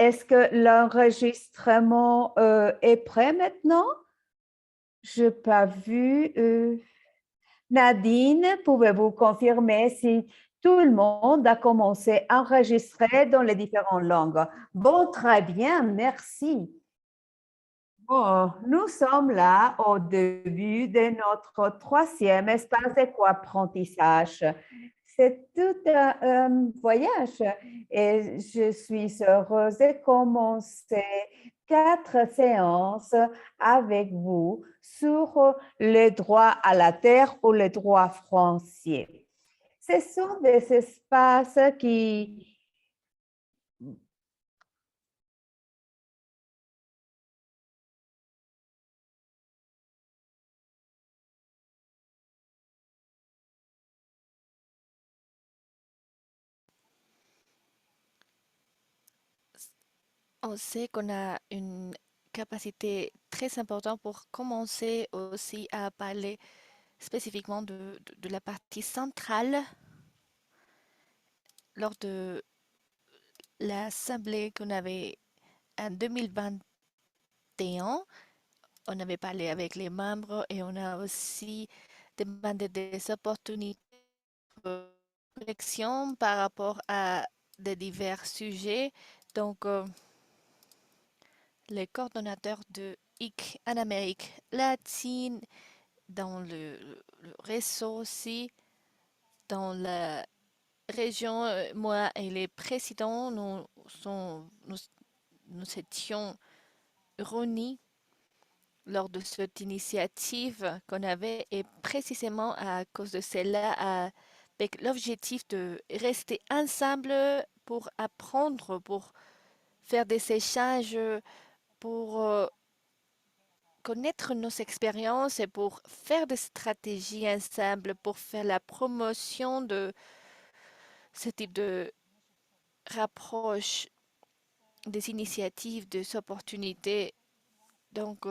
est-ce que l'enregistrement est prêt maintenant? Je n'ai pas vu. Nadine, pouvez-vous confirmer si tout le monde a commencé à enregistrer dans les différentes langues? Bon, très bien, merci. Bon, nous sommes là au début de notre troisième espace d'éco-apprentissage. C'est tout un voyage et je suis heureuse de commencer 4 séances avec vous sur le droit à la terre ou le droit français. Ce sont des espaces qui On sait qu'on a une capacité très importante pour commencer aussi à parler spécifiquement de la partie centrale lors de l'assemblée qu'on avait en 2021. On avait parlé avec les membres et on a aussi demandé des opportunités de réflexion par rapport à des divers sujets. Donc, les coordonnateurs de IC en Amérique latine, dans le réseau aussi, dans la région, moi et les présidents, nous étions réunis lors de cette initiative qu'on avait et précisément à cause de cela, avec l'objectif de rester ensemble pour apprendre, pour faire des échanges, pour connaître nos expériences et pour faire des stratégies ensemble, pour faire la promotion de ce type de rapproche, des initiatives, des opportunités. Donc,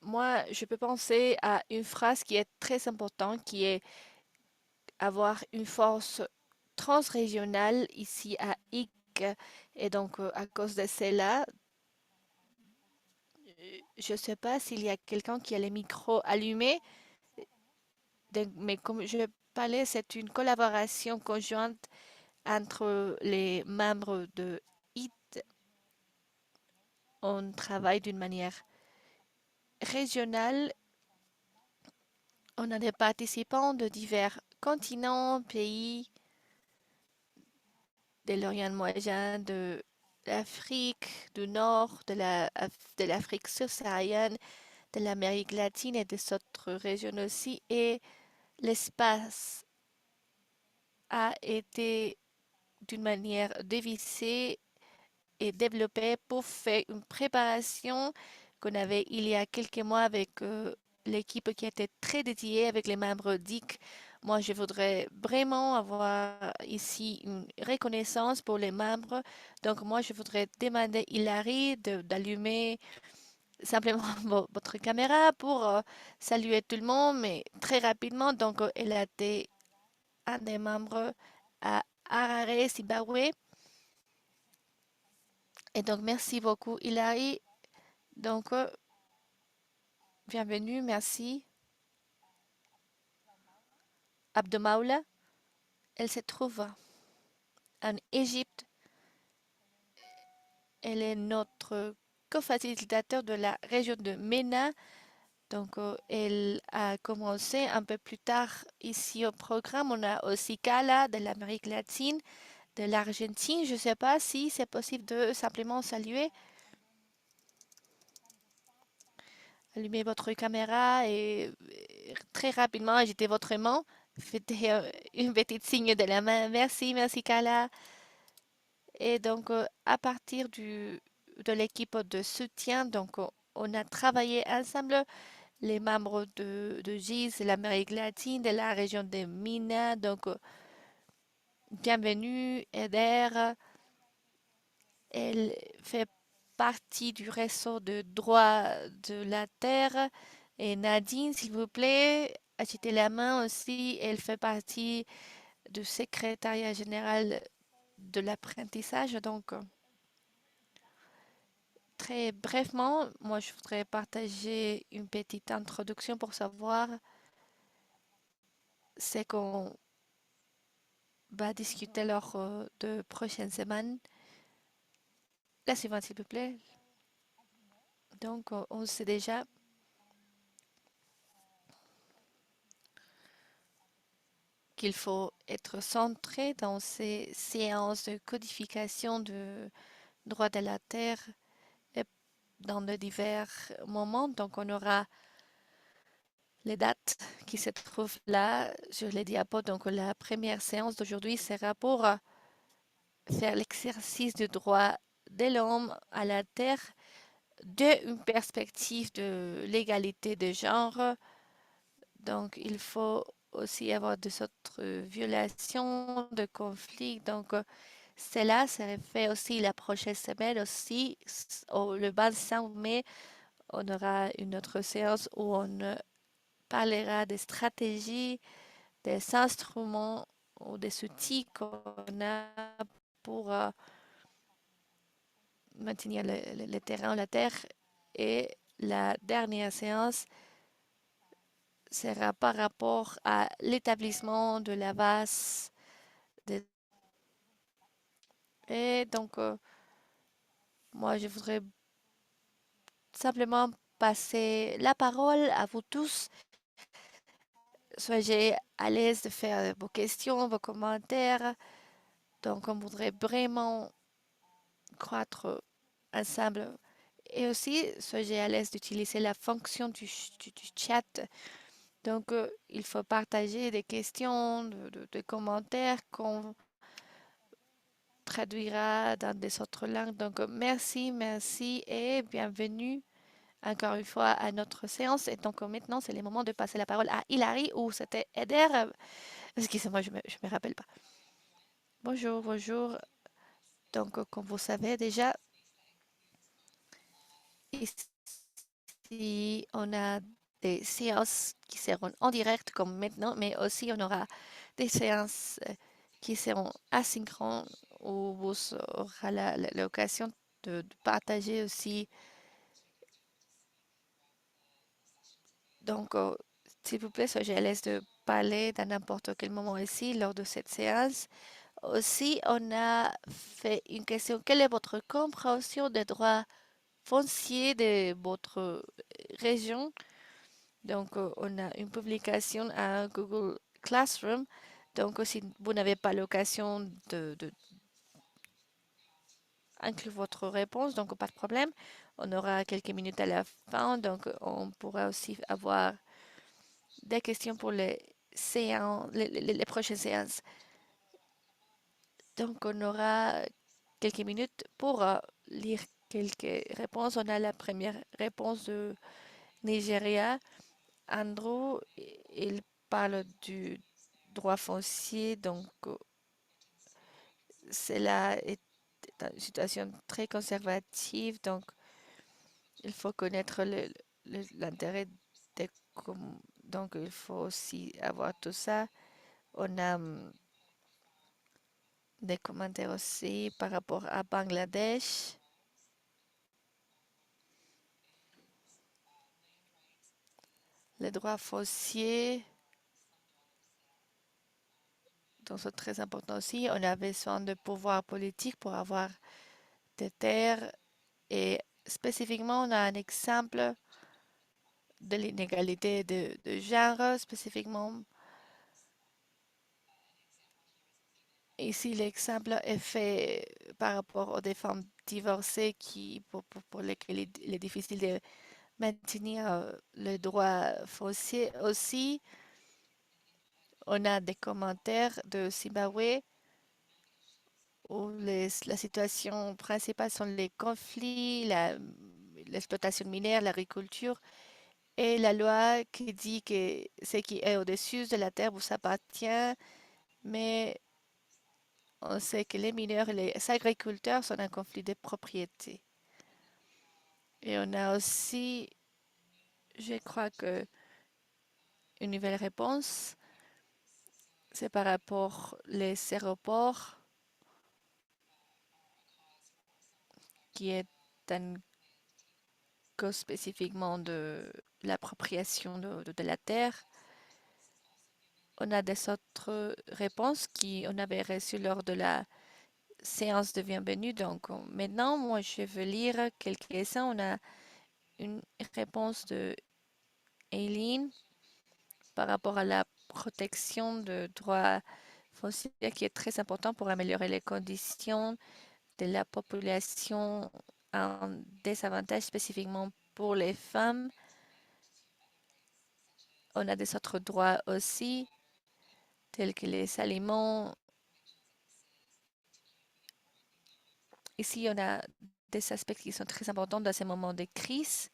moi, je peux penser à une phrase qui est très importante, qui est avoir une force transrégionale ici à IC. Et donc, à cause de cela, je ne sais pas s'il y a quelqu'un qui a les micros allumés. Mais comme je parlais, c'est une collaboration conjointe entre les membres de IT. On travaille d'une manière régionale. On a des participants de divers continents, pays, de l'Orient moyen, de l'Afrique du Nord, de l'Afrique subsaharienne, de l'Amérique latine et des autres régions aussi. Et l'espace a été d'une manière dévissée et développé pour faire une préparation qu'on avait il y a quelques mois avec l'équipe qui était très dédiée avec les membres DIC. Moi, je voudrais vraiment avoir ici une reconnaissance pour les membres. Donc, moi, je voudrais demander Hilary d'allumer simplement votre caméra pour saluer tout le monde, mais très rapidement. Donc, elle a été un des membres à Harare, Zimbabwe. Et donc, merci beaucoup, Hilary. Donc, bienvenue, merci. Abdemaoula, elle se trouve en Égypte. Elle est notre co-facilitateur de la région de MENA. Donc, elle a commencé un peu plus tard ici au programme. On a aussi Kala de l'Amérique latine, de l'Argentine. Je ne sais pas si c'est possible de simplement saluer. Allumez votre caméra et très rapidement agitez votre main. Faites une petite signe de la main. Merci, merci Kala. Et donc, à partir de l'équipe de soutien, donc, on a travaillé ensemble, les membres de GIS, l'Amérique latine, de la région de Mina. Donc, bienvenue, Eder. Elle fait partie du réseau de droit de la terre. Et Nadine, s'il vous plaît, agitez la main aussi. Elle fait partie du secrétariat général de l'apprentissage. Donc, très brièvement, moi, je voudrais partager une petite introduction pour savoir ce qu'on va discuter lors de prochaines semaines. La suivante, s'il vous plaît. Donc, on sait déjà qu'il faut être centré dans ces séances de codification de droit de la terre et dans de divers moments. Donc, on aura les dates qui se trouvent là sur les diapos. Donc, la première séance d'aujourd'hui sera pour faire l'exercice du droit de l'homme à la terre d'une perspective de l'égalité de genre. Donc, il faut aussi avoir des autres violations, de conflits. Donc, cela serait fait aussi la prochaine semaine aussi. Le 25 mai, on aura une autre séance où on parlera des stratégies, des instruments ou des outils qu'on a pour maintenir le terrain, la terre. Et la dernière séance sera par rapport à l'établissement de la base. Et donc, moi, je voudrais simplement passer la parole à vous tous. Soyez à l'aise de faire vos questions, vos commentaires. Donc, on voudrait vraiment croître ensemble. Et aussi, soyez à l'aise d'utiliser la fonction du chat. Donc, il faut partager des questions, des commentaires qu'on traduira dans des autres langues. Donc, merci, merci et bienvenue encore une fois à notre séance. Et donc, maintenant, c'est le moment de passer la parole à Hilary ou c'était Eder. Excusez-moi, je me rappelle pas. Bonjour, bonjour. Donc, comme vous savez déjà, ici, on a des séances qui seront en direct comme maintenant, mais aussi on aura des séances qui seront asynchrones où vous aurez l'occasion de partager aussi. Donc, s'il vous plaît, soyez à l'aise de parler dans n'importe quel moment ici lors de cette séance. Aussi, on a fait une question. Quelle est votre compréhension des droits fonciers de votre région? Donc, on a une publication à Google Classroom. Donc, si vous n'avez pas l'occasion de inclure votre réponse, donc pas de problème. On aura quelques minutes à la fin, donc on pourra aussi avoir des questions pour les séances, les prochaines séances. Donc, on aura quelques minutes pour lire quelques réponses. On a la première réponse de Nigeria. Andrew, il parle du droit foncier, donc cela est une situation très conservative, donc il faut connaître l'intérêt des donc il faut aussi avoir tout ça. On a des commentaires aussi par rapport à Bangladesh. Les droits fonciers, donc c'est très important aussi. On a besoin de pouvoir politique pour avoir des terres et spécifiquement, on a un exemple de l'inégalité de genre, spécifiquement. Ici, l'exemple est fait par rapport aux des femmes divorcées pour lesquelles il est difficile de maintenir le droit foncier. Aussi, on a des commentaires de Zimbabwe où la situation principale sont les conflits, l'exploitation minière, l'agriculture et la loi qui dit que ce qui est au-dessus de la terre vous appartient, mais on sait que les mineurs et les agriculteurs sont en conflit de propriété. Et on a aussi, je crois que une nouvelle réponse, c'est par rapport les aéroports, qui est un cause spécifiquement de l'appropriation de la terre. On a des autres réponses qu'on avait reçues lors de la séance de bienvenue. Donc maintenant, moi, je veux lire quelques-uns. On a une réponse de Eileen par rapport à la protection de droits fonciers qui est très important pour améliorer les conditions de la population en désavantage spécifiquement pour les femmes. On a des autres droits aussi, tels que les aliments. Ici, on a des aspects qui sont très importants dans ces moments de crise.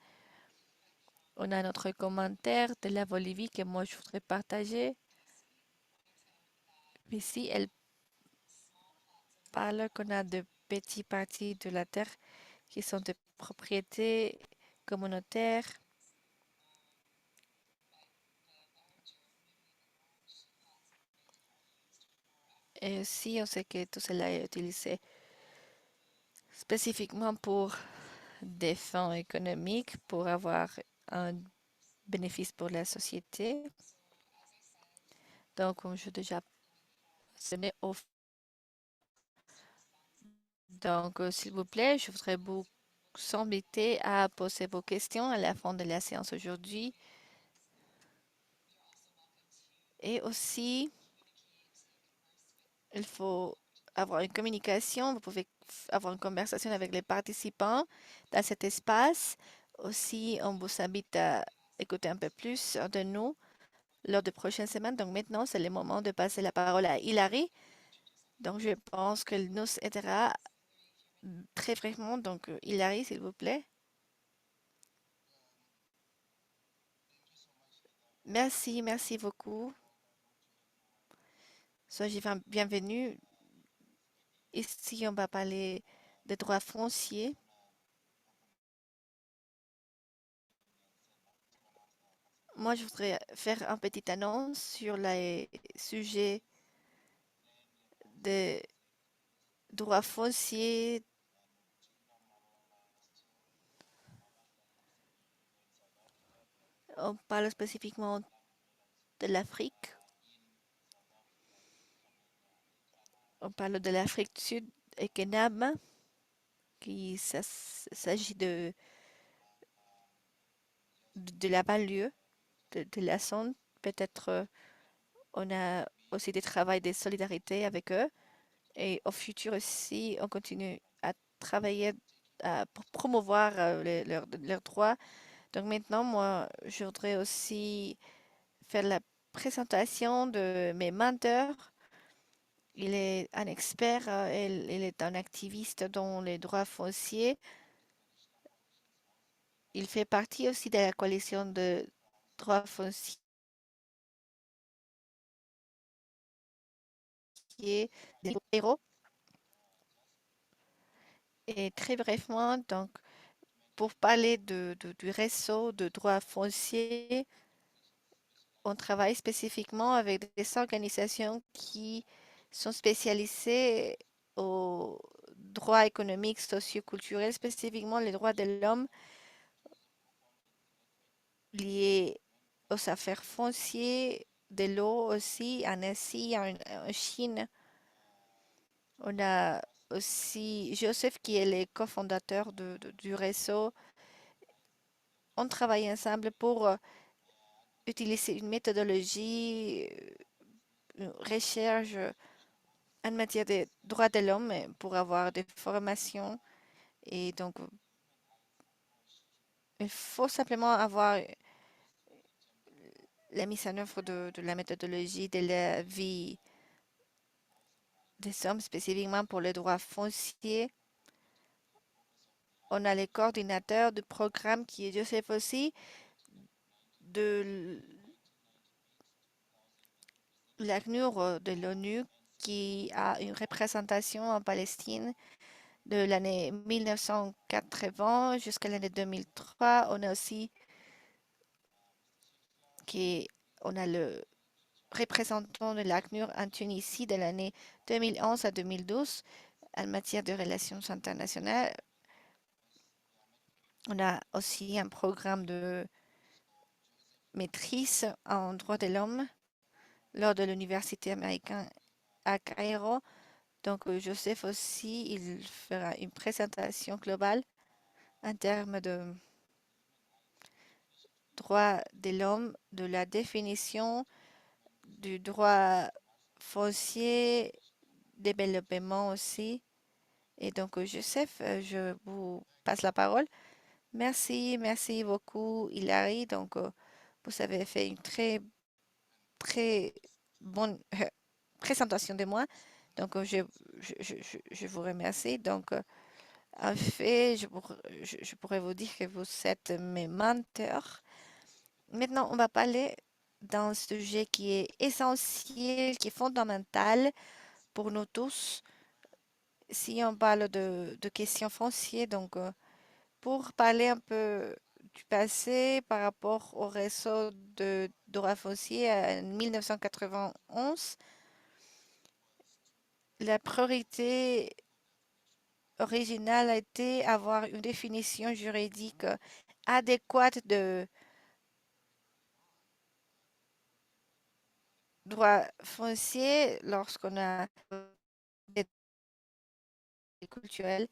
On a notre commentaire de la Bolivie que moi, je voudrais partager. Ici, elle parle qu'on a de petites parties de la terre qui sont de propriété communautaire. Et aussi, on sait que tout cela est utilisé spécifiquement pour des fins économiques, pour avoir un bénéfice pour la société. Donc, comme je déjà mentionné, donc, s'il vous plaît, je voudrais vous inviter à poser vos questions à la fin de la séance aujourd'hui. Et aussi, il faut avoir une communication. Vous pouvez avoir une conversation avec les participants dans cet espace. Aussi, on vous invite à écouter un peu plus de nous lors des prochaines semaines. Donc maintenant, c'est le moment de passer la parole à Hilary. Donc je pense qu'elle nous aidera très brièvement. Donc Hilary, s'il vous plaît. Merci, merci beaucoup. Soyez bienvenue. Ici, on va parler des droits fonciers. Moi, je voudrais faire une petite annonce sur les sujets des droits fonciers. On parle spécifiquement de l'Afrique. On parle de l'Afrique du Sud et Kenab, qui s'agit de la banlieue, de la zone. Peut-être on a aussi des travails de solidarité avec eux. Et au futur aussi, on continue à travailler pour promouvoir leurs droits. Donc maintenant, moi, je voudrais aussi faire la présentation de mes mentors. Il est un expert, il est un activiste dans les droits fonciers. Il fait partie aussi de la coalition de droits fonciers des héros. Et très brièvement, donc, pour parler du réseau de droits fonciers, on travaille spécifiquement avec des organisations qui sont spécialisées aux droits économiques, socioculturels, spécifiquement les droits de l'homme liés aux affaires foncières, de l'eau aussi, en Asie, en Chine. On a aussi Joseph qui est le cofondateur du réseau. On travaille ensemble pour utiliser une méthodologie, une recherche en matière de droits de l'homme pour avoir des formations. Et donc, il faut simplement avoir la mise en œuvre de la méthodologie de la vie des hommes, spécifiquement pour les droits fonciers. On a les coordinateurs du programme qui est Joseph aussi, de l'ACNUR de l'ONU, qui a une représentation en Palestine de l'année 1980 jusqu'à l'année 2003. On a aussi on a le représentant de l'ACNUR en Tunisie de l'année 2011 à 2012 en matière de relations internationales. On a aussi un programme de maîtrise en droit de l'homme lors de l'université américaine à Cairo. Donc, Joseph aussi, il fera une présentation globale en termes de droit de l'homme, de la définition du droit foncier, développement aussi. Et donc, Joseph, je vous passe la parole. Merci, merci beaucoup, Hilary. Donc, vous avez fait une très, très bonne présentation de moi. Donc, je vous remercie. Donc, en fait, je pourrais vous dire que vous êtes mes mentors. Maintenant, on va parler d'un sujet qui est essentiel, qui est fondamental pour nous tous. Si on parle de questions foncières, donc pour parler un peu du passé par rapport au réseau de droit foncier en 1991, la priorité originale a été avoir une définition juridique adéquate de droit foncier lorsqu'on a des droits culturels.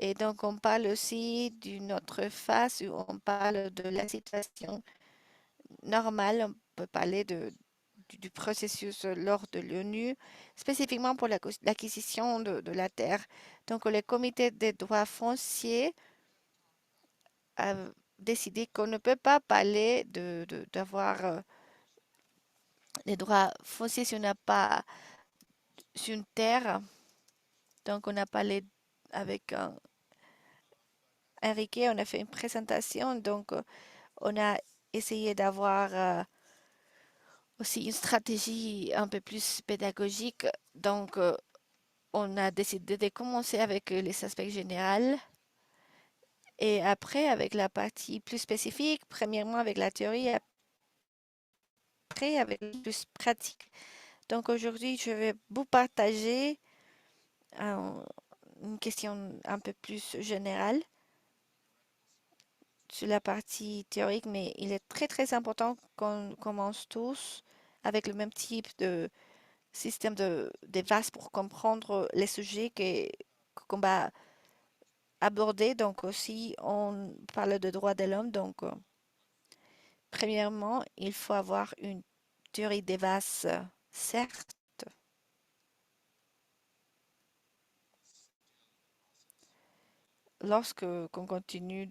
Et donc, on parle aussi d'une autre phase où on parle de la situation normale. On peut parler du processus lors de l'ONU, spécifiquement pour l'acquisition de la terre. Donc, le comité des droits fonciers a décidé qu'on ne peut pas parler d'avoir des droits fonciers si on n'a pas sur une terre. Donc, on a parlé avec Enrique, on a fait une présentation. Donc, on a essayé d'avoir aussi une stratégie un peu plus pédagogique. Donc, on a décidé de commencer avec les aspects généraux et après avec la partie plus spécifique, premièrement avec la théorie, après avec le plus pratique. Donc, aujourd'hui, je vais vous partager un- une question un peu plus générale sur la partie théorique, mais il est très très important qu'on commence tous avec le même type de système de base pour comprendre les sujets qu'on va aborder. Donc aussi, on parle de droits de l'homme. Donc, premièrement, il faut avoir une théorie des bases, certes. Lorsque qu'on continue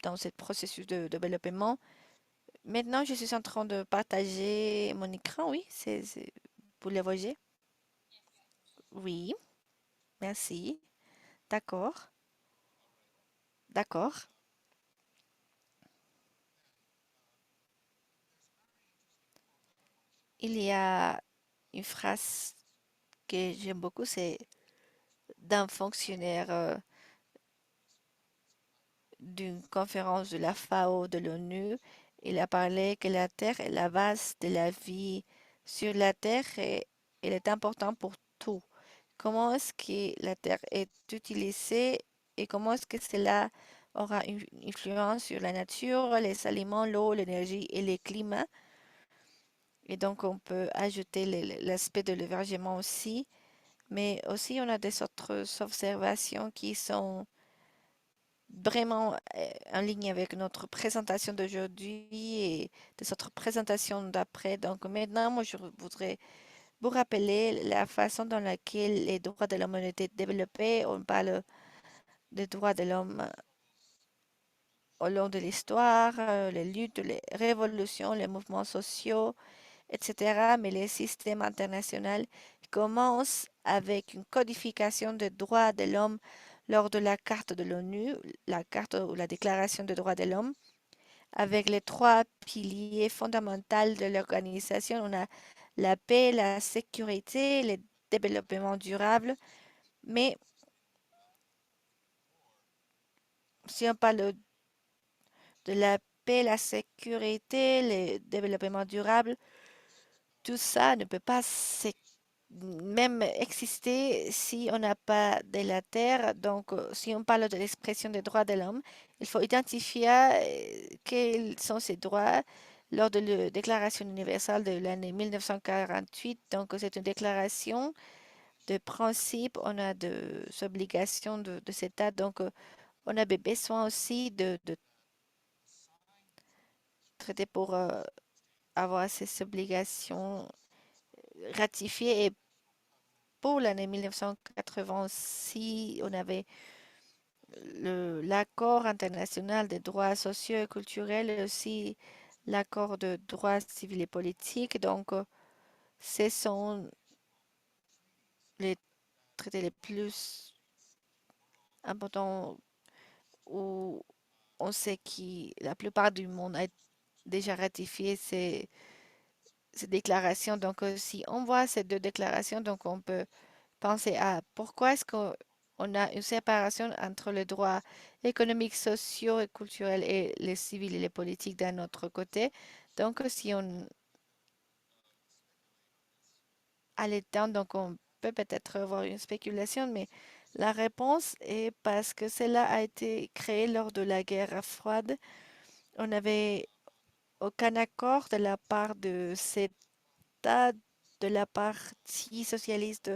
dans ce processus de développement, maintenant, je suis en train de partager mon écran. Oui, vous le voyez? Oui, merci. D'accord, d'accord. Il y a une phrase que j'aime beaucoup, c'est d'un fonctionnaire d'une conférence de la FAO de l'ONU. Il a parlé que la Terre est la base de la vie sur la Terre et elle est importante pour tout. Comment est-ce que la Terre est utilisée et comment est-ce que cela aura une influence sur la nature, les aliments, l'eau, l'énergie et le climat? Et donc, on peut ajouter l'aspect de l'hébergement aussi, mais aussi on a des autres observations qui sont vraiment en ligne avec notre présentation d'aujourd'hui et des autres présentations d'après. Donc maintenant, moi, je voudrais vous rappeler la façon dans laquelle les droits de l'homme ont été développés. On parle des droits de l'homme au long de l'histoire, les luttes, les révolutions, les mouvements sociaux, etc. Mais les systèmes internationaux commencent avec une codification des droits de l'homme lors de la carte de l'ONU, la carte ou la déclaration des droits de l'homme, avec les trois piliers fondamentaux de l'organisation. On a la paix, la sécurité, le développement durable. Mais si on parle de la paix, la sécurité, le développement durable, tout ça ne peut pas même exister si on n'a pas de la terre. Donc, si on parle de l'expression des droits de l'homme, il faut identifier quels sont ces droits lors de la Déclaration universelle de l'année 1948. Donc, c'est une déclaration de principe, on a des obligations de cet état. Donc, on avait besoin aussi de traiter pour avoir ces obligations ratifiées. Et pour l'année 1986, on avait l'accord international des droits sociaux et culturels et aussi l'accord de droits civils et politiques. Donc, ce sont les traités les plus importants où on sait que la plupart du monde a déjà ratifié ces déclarations. Donc, si on voit ces deux déclarations, donc on peut penser à pourquoi est-ce qu'on a une séparation entre les droits économiques, sociaux et culturels et les civils et les politiques d'un autre côté. Donc, si on a le temps, donc on peut peut-être avoir une spéculation, mais la réponse est parce que cela a été créé lors de la guerre froide. On n'avait aucun accord de la part de cet État, de la partie socialiste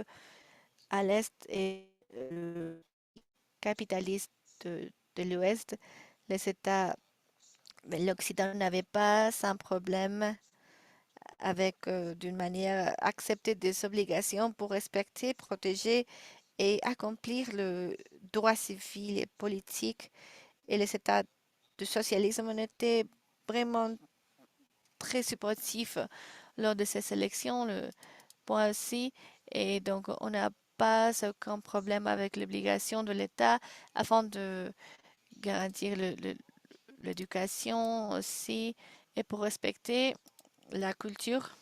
à l'Est et capitaliste de l'Ouest. Les États, l'Occident n'avait pas sans problème avec, d'une manière, accepter des obligations pour respecter, protéger et accomplir le droit civil et politique. Et les États du socialisme ont été vraiment très supportifs lors de ces élections, le point aussi. Et donc, on n'a pas aucun problème avec l'obligation de l'État afin de garantir l'éducation aussi et pour respecter la culture.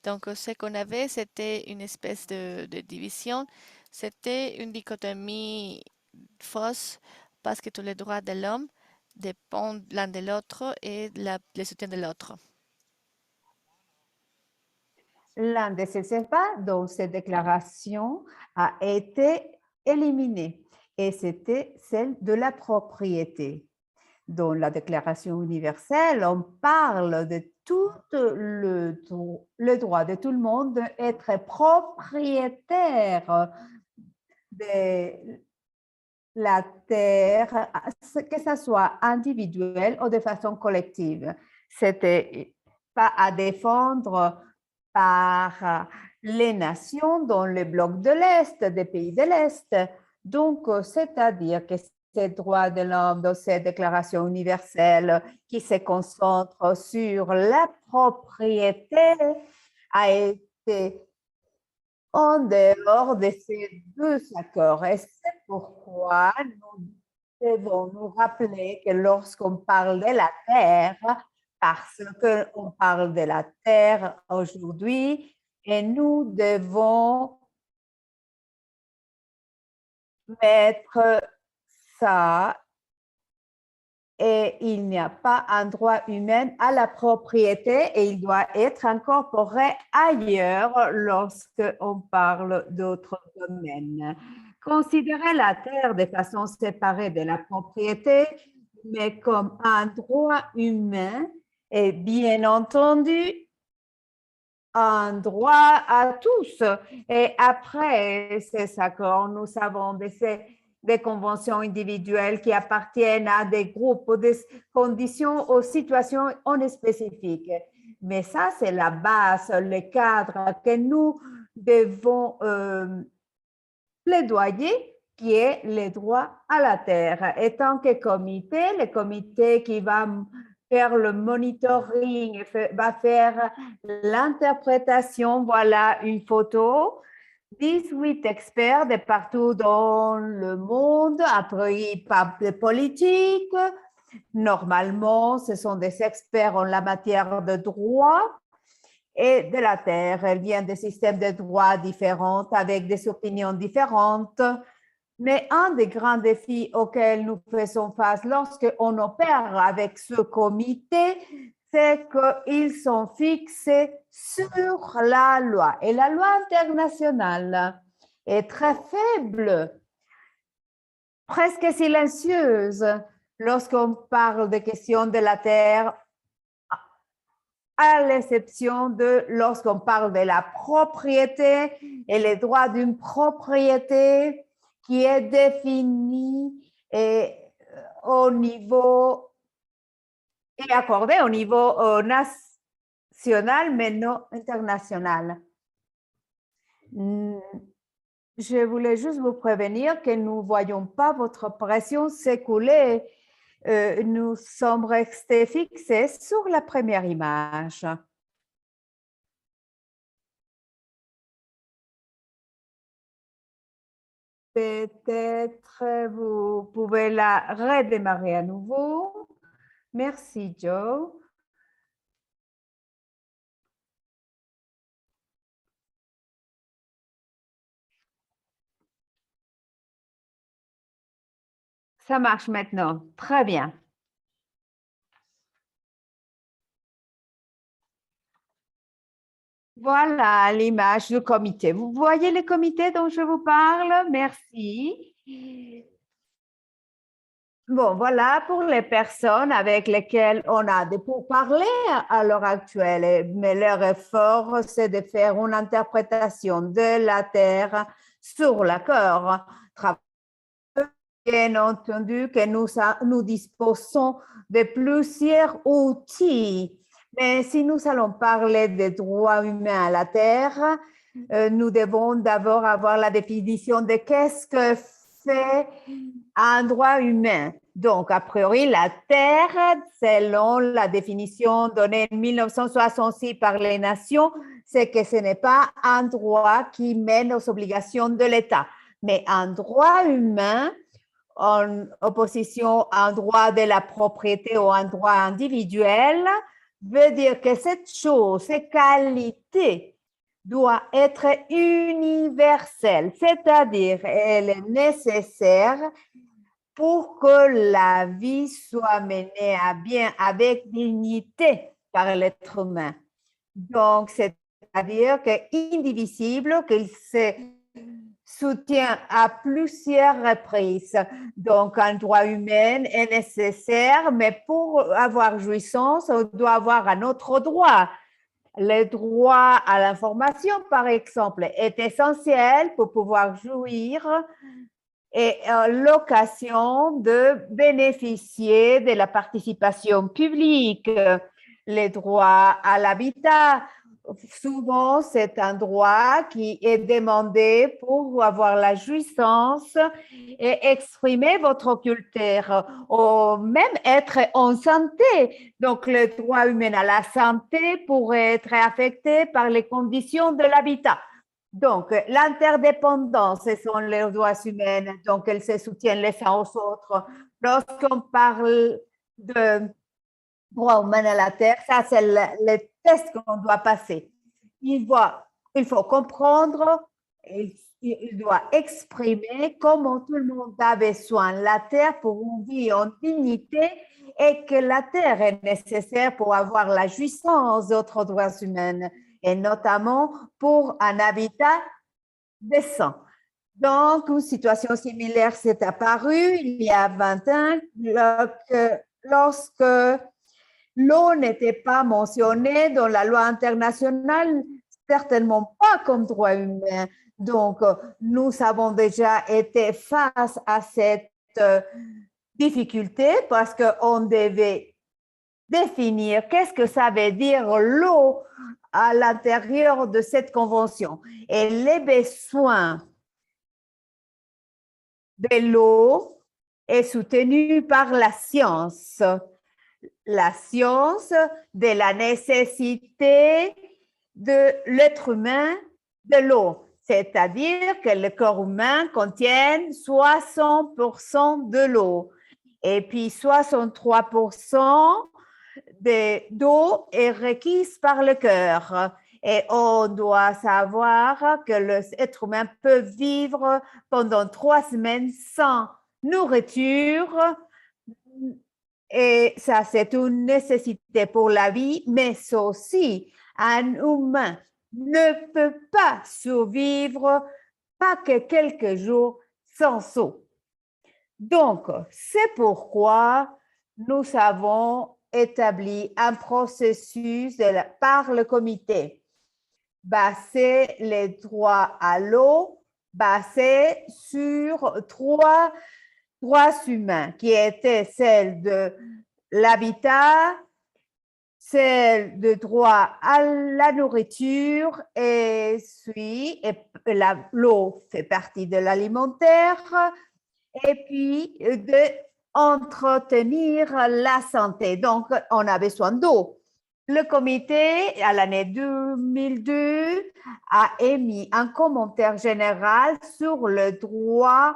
Donc, ce qu'on avait, c'était une espèce de division. C'était une dichotomie fausse parce que tous les droits de l'homme dépendent l'un de l'autre et le soutien de l'autre. L'un de ces ébats dont cette déclaration a été éliminé et c'était celle de la propriété. Dans la Déclaration universelle, on parle de tout le droit de tout le monde d'être propriétaire de la terre, que ce soit individuel ou de façon collective. C'était pas à défendre par les nations dans le bloc de l'Est, des pays de l'Est. Donc, c'est-à-dire que ces droits de l'homme dans cette déclaration universelle qui se concentre sur la propriété a été en dehors de ces deux accords. Et c'est pourquoi nous devons nous rappeler que lorsqu'on parle de la terre, parce qu'on parle de la terre aujourd'hui, et nous devons mettre ça et il n'y a pas un droit humain à la propriété et il doit être incorporé ailleurs lorsqu'on parle d'autres domaines. Considérer la terre de façon séparée de la propriété, mais comme un droit humain et bien entendu un droit à tous. Et après ces accords, nous savons des conventions individuelles qui appartiennent à des groupes ou des conditions ou situations en spécifique. Mais ça, c'est la base, le cadre que nous devons plaidoyer, qui est le droit à la terre. Et tant que comité, le comité qui va faire le monitoring, va faire l'interprétation, voilà une photo. 18 experts de partout dans le monde, appuyés par des politiques. Normalement, ce sont des experts en la matière de droit et de la terre. Elles viennent des systèmes de droit différents, avec des opinions différentes. Mais un des grands défis auxquels nous faisons face lorsqu'on opère avec ce comité, c'est qu'ils sont fixés sur la loi. Et la loi internationale est très faible, presque silencieuse, lorsqu'on parle des questions de la terre, à l'exception de lorsqu'on parle de la propriété et les droits d'une propriété qui est définie au niveau et accordée au niveau national, mais non international. Je voulais juste vous prévenir que nous ne voyons pas votre pression s'écouler. Nous sommes restés fixés sur la première image. Peut-être vous pouvez la redémarrer à nouveau. Merci, Joe. Ça marche maintenant. Très bien. Voilà l'image du comité. Vous voyez le comité dont je vous parle? Merci. Bon, voilà pour les personnes avec lesquelles on a des pourparlers à l'heure actuelle, mais leur effort, c'est de faire une interprétation de la Terre sur l'accord. Bien entendu que nous disposons de plusieurs outils, mais si nous allons parler des droits humains à la Terre, nous devons d'abord avoir la définition de qu'est-ce que fait un droit humain. Donc, a priori, la Terre, selon la définition donnée en 1966 par les Nations, c'est que ce n'est pas un droit qui mène aux obligations de l'État, mais un droit humain en opposition à un droit de la propriété ou un droit individuel, veut dire que cette chose, ces qualités, doit être universelle, c'est-à-dire elle est nécessaire pour que la vie soit menée à bien avec dignité par l'être humain. Donc, c'est-à-dire qu'indivisible, qu'il se soutient à plusieurs reprises. Donc, un droit humain est nécessaire, mais pour avoir jouissance, on doit avoir un autre droit. Le droit à l'information, par exemple, est essentiel pour pouvoir jouir et l'occasion de bénéficier de la participation publique. Les droits à l'habitat, souvent c'est un droit qui est demandé pour avoir la jouissance et exprimer votre culture, ou même être en santé. Donc le droit humain à la santé pourrait être affecté par les conditions de l'habitat. Donc, l'interdépendance, ce sont les droits humains, donc elles se soutiennent les uns aux autres. Lorsqu'on parle de droits humains à la Terre, ça, c'est le test qu'on doit passer. Il faut comprendre, il doit exprimer comment tout le monde a besoin de la Terre pour une vie en dignité et que la Terre est nécessaire pour avoir la jouissance d'autres droits humains et notamment pour un habitat décent. Donc, une situation similaire s'est apparue il y a 20 ans lorsque l'eau n'était pas mentionnée dans la loi internationale, certainement pas comme droit humain. Donc, nous avons déjà été face à cette difficulté parce qu'on devait définir qu'est-ce que ça veut dire l'eau à l'intérieur de cette convention. Et les besoins de l'eau est soutenu par la science de la nécessité de l'être humain de l'eau, c'est-à-dire que le corps humain contient 60% de l'eau et puis 63% d'eau est requise par le cœur. Et on doit savoir que l'être humain peut vivre pendant 3 semaines sans nourriture, Et ça, c'est une nécessité pour la vie, mais aussi un humain ne peut pas survivre pas que quelques jours sans eau. Donc, c'est pourquoi nous avons établi un processus par le comité basé les droits à l'eau, basé sur trois droits humains qui étaient celles de l'habitat, celle de droit à la nourriture et l'eau fait partie de l'alimentaire et puis de entretenir la santé. Donc, on a besoin d'eau. Le comité, à l'année 2002, a émis un commentaire général sur le droit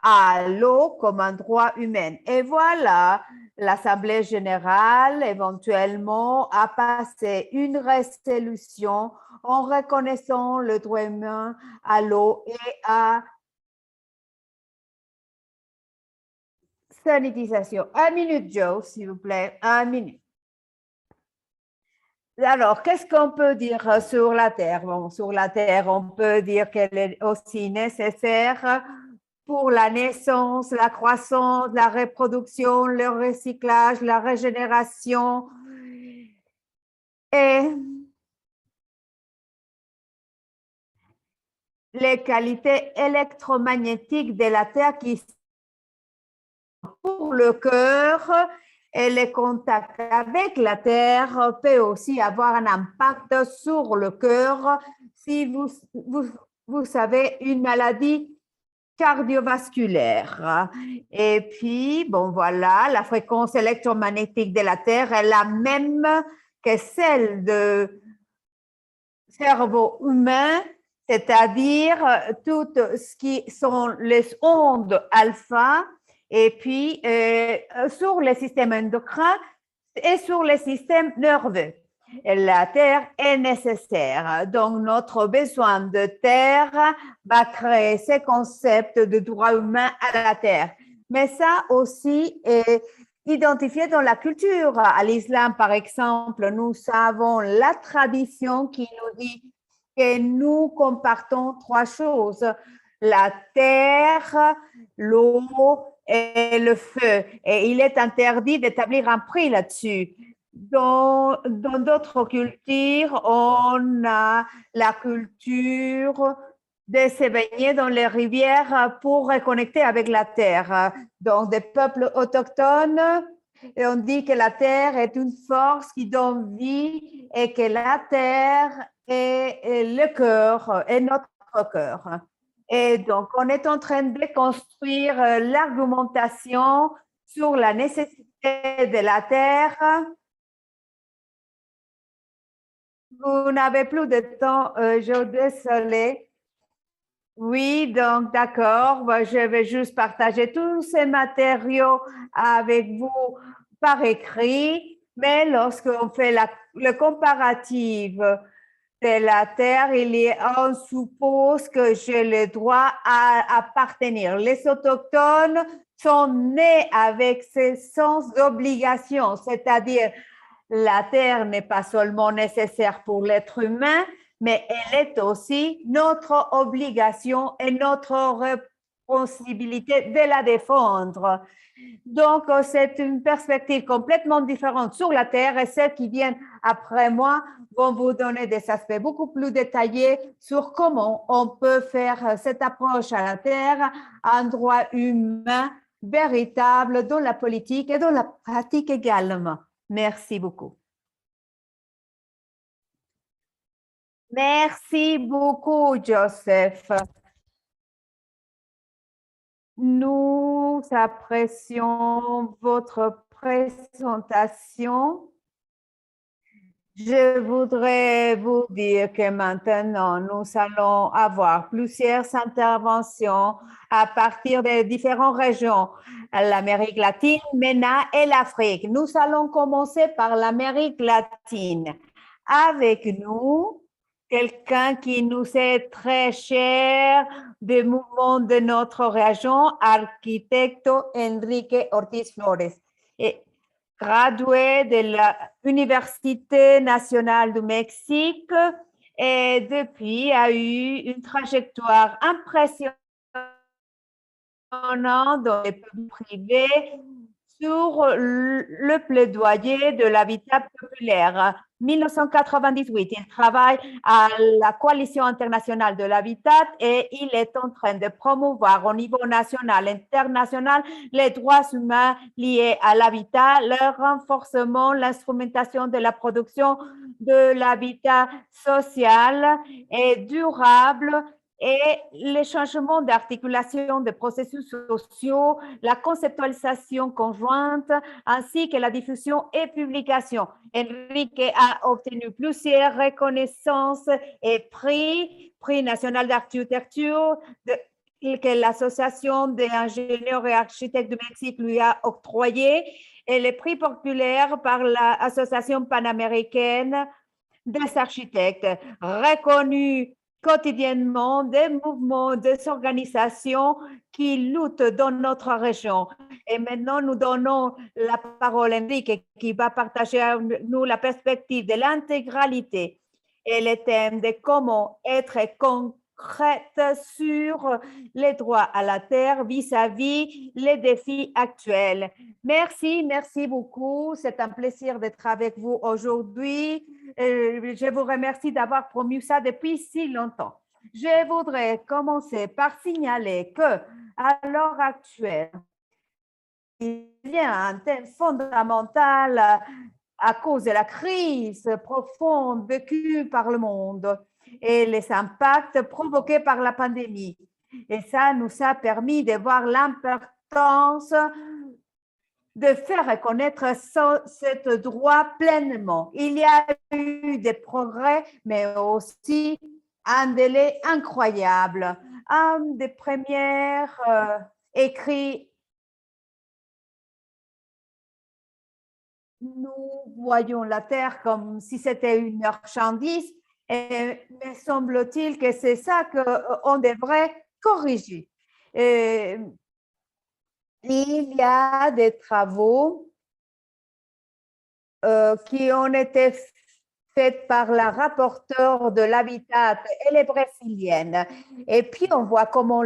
à l'eau comme un droit humain. Et voilà, l'Assemblée générale éventuellement a passé une résolution en reconnaissant le droit humain à l'eau et à sanitisation. 1 minute, Joe, s'il vous plaît. 1 minute. Alors, qu'est-ce qu'on peut dire sur la Terre? Bon, sur la Terre, on peut dire qu'elle est aussi nécessaire pour la naissance, la croissance, la reproduction, le recyclage, la régénération et les qualités électromagnétiques de la Terre qui pour le cœur et le contact avec la terre peut aussi avoir un impact sur le cœur si vous avez une maladie cardiovasculaire. Et puis, bon, voilà, la fréquence électromagnétique de la Terre est la même que celle de cerveau humain, c'est-à-dire tout ce qui sont les ondes alpha et puis sur le système endocrin et sur le système nerveux. La terre est nécessaire. Donc, notre besoin de terre va créer ces concepts de droit humain à la terre. Mais ça aussi est identifié dans la culture. À l'islam, par exemple, nous avons la tradition qui nous dit que nous compartons trois choses, la terre, l'eau et le feu. Et il est interdit d'établir un prix là-dessus. Dans d'autres cultures, on a la culture de se baigner dans les rivières pour reconnecter avec la terre. Donc, des peuples autochtones, et on dit que la terre est une force qui donne vie et que la terre est le cœur, est notre cœur. Et donc, on est en train de construire l'argumentation sur la nécessité de la terre. Vous n'avez plus de temps, je suis désolée. Oui, donc d'accord, je vais juste partager tous ces matériaux avec vous par écrit, mais lorsqu'on fait le comparatif de la terre, on suppose que j'ai le droit à appartenir. Les autochtones sont nés avec ce sens d'obligation, c'est-à-dire la terre n'est pas seulement nécessaire pour l'être humain, mais elle est aussi notre obligation et notre responsabilité de la défendre. Donc, c'est une perspective complètement différente sur la Terre et ceux qui viennent après moi vont vous donner des aspects beaucoup plus détaillés sur comment on peut faire cette approche à la Terre, un droit humain véritable dans la politique et dans la pratique également. Merci beaucoup. Merci beaucoup, Joseph. Nous apprécions votre présentation. Je voudrais vous dire que maintenant, nous allons avoir plusieurs interventions à partir des différentes régions, l'Amérique latine, MENA et l'Afrique. Nous allons commencer par l'Amérique latine. Avec nous, quelqu'un qui nous est très cher du mouvement de notre région, arquitecto Enrique Ortiz Flores. Et gradué de l'Université nationale du Mexique et depuis a eu une trajectoire impressionnante dans les publics privés sur le plaidoyer de l'habitat populaire. 1998, il travaille à la Coalition internationale de l'habitat et il est en train de promouvoir au niveau national et international les droits humains liés à l'habitat, leur renforcement, l'instrumentation de la production de l'habitat social et durable et les changements d'articulation des processus sociaux, la conceptualisation conjointe, ainsi que la diffusion et publication. Enrique a obtenu plusieurs reconnaissances et prix national d'architecture, que l'Association des ingénieurs et architectes du Mexique lui a octroyé, et les prix populaires par l'Association panaméricaine des architectes, reconnus quotidiennement des mouvements, des organisations qui luttent dans notre région. Et maintenant, nous donnons la parole à Enrique qui va partager avec nous la perspective de l'intégralité et le thème de comment être concrète sur les droits à la terre vis-à-vis les défis actuels. Merci beaucoup. C'est un plaisir d'être avec vous aujourd'hui. Je vous remercie d'avoir promu ça depuis si longtemps. Je voudrais commencer par signaler que, à l'heure actuelle, il y a un thème fondamental à cause de la crise profonde vécue par le monde et les impacts provoqués par la pandémie. Et ça nous a permis de voir l'importance de faire reconnaître ce droit pleinement. Il y a eu des progrès, mais aussi un délai incroyable. Un des premiers écrits, nous voyons la Terre comme si c'était une marchandise, et me semble-t-il que c'est ça qu'on devrait corriger. Il y a des travaux qui ont été faits par la rapporteure de l'habitat, elle est brésilienne. Et puis, on voit comment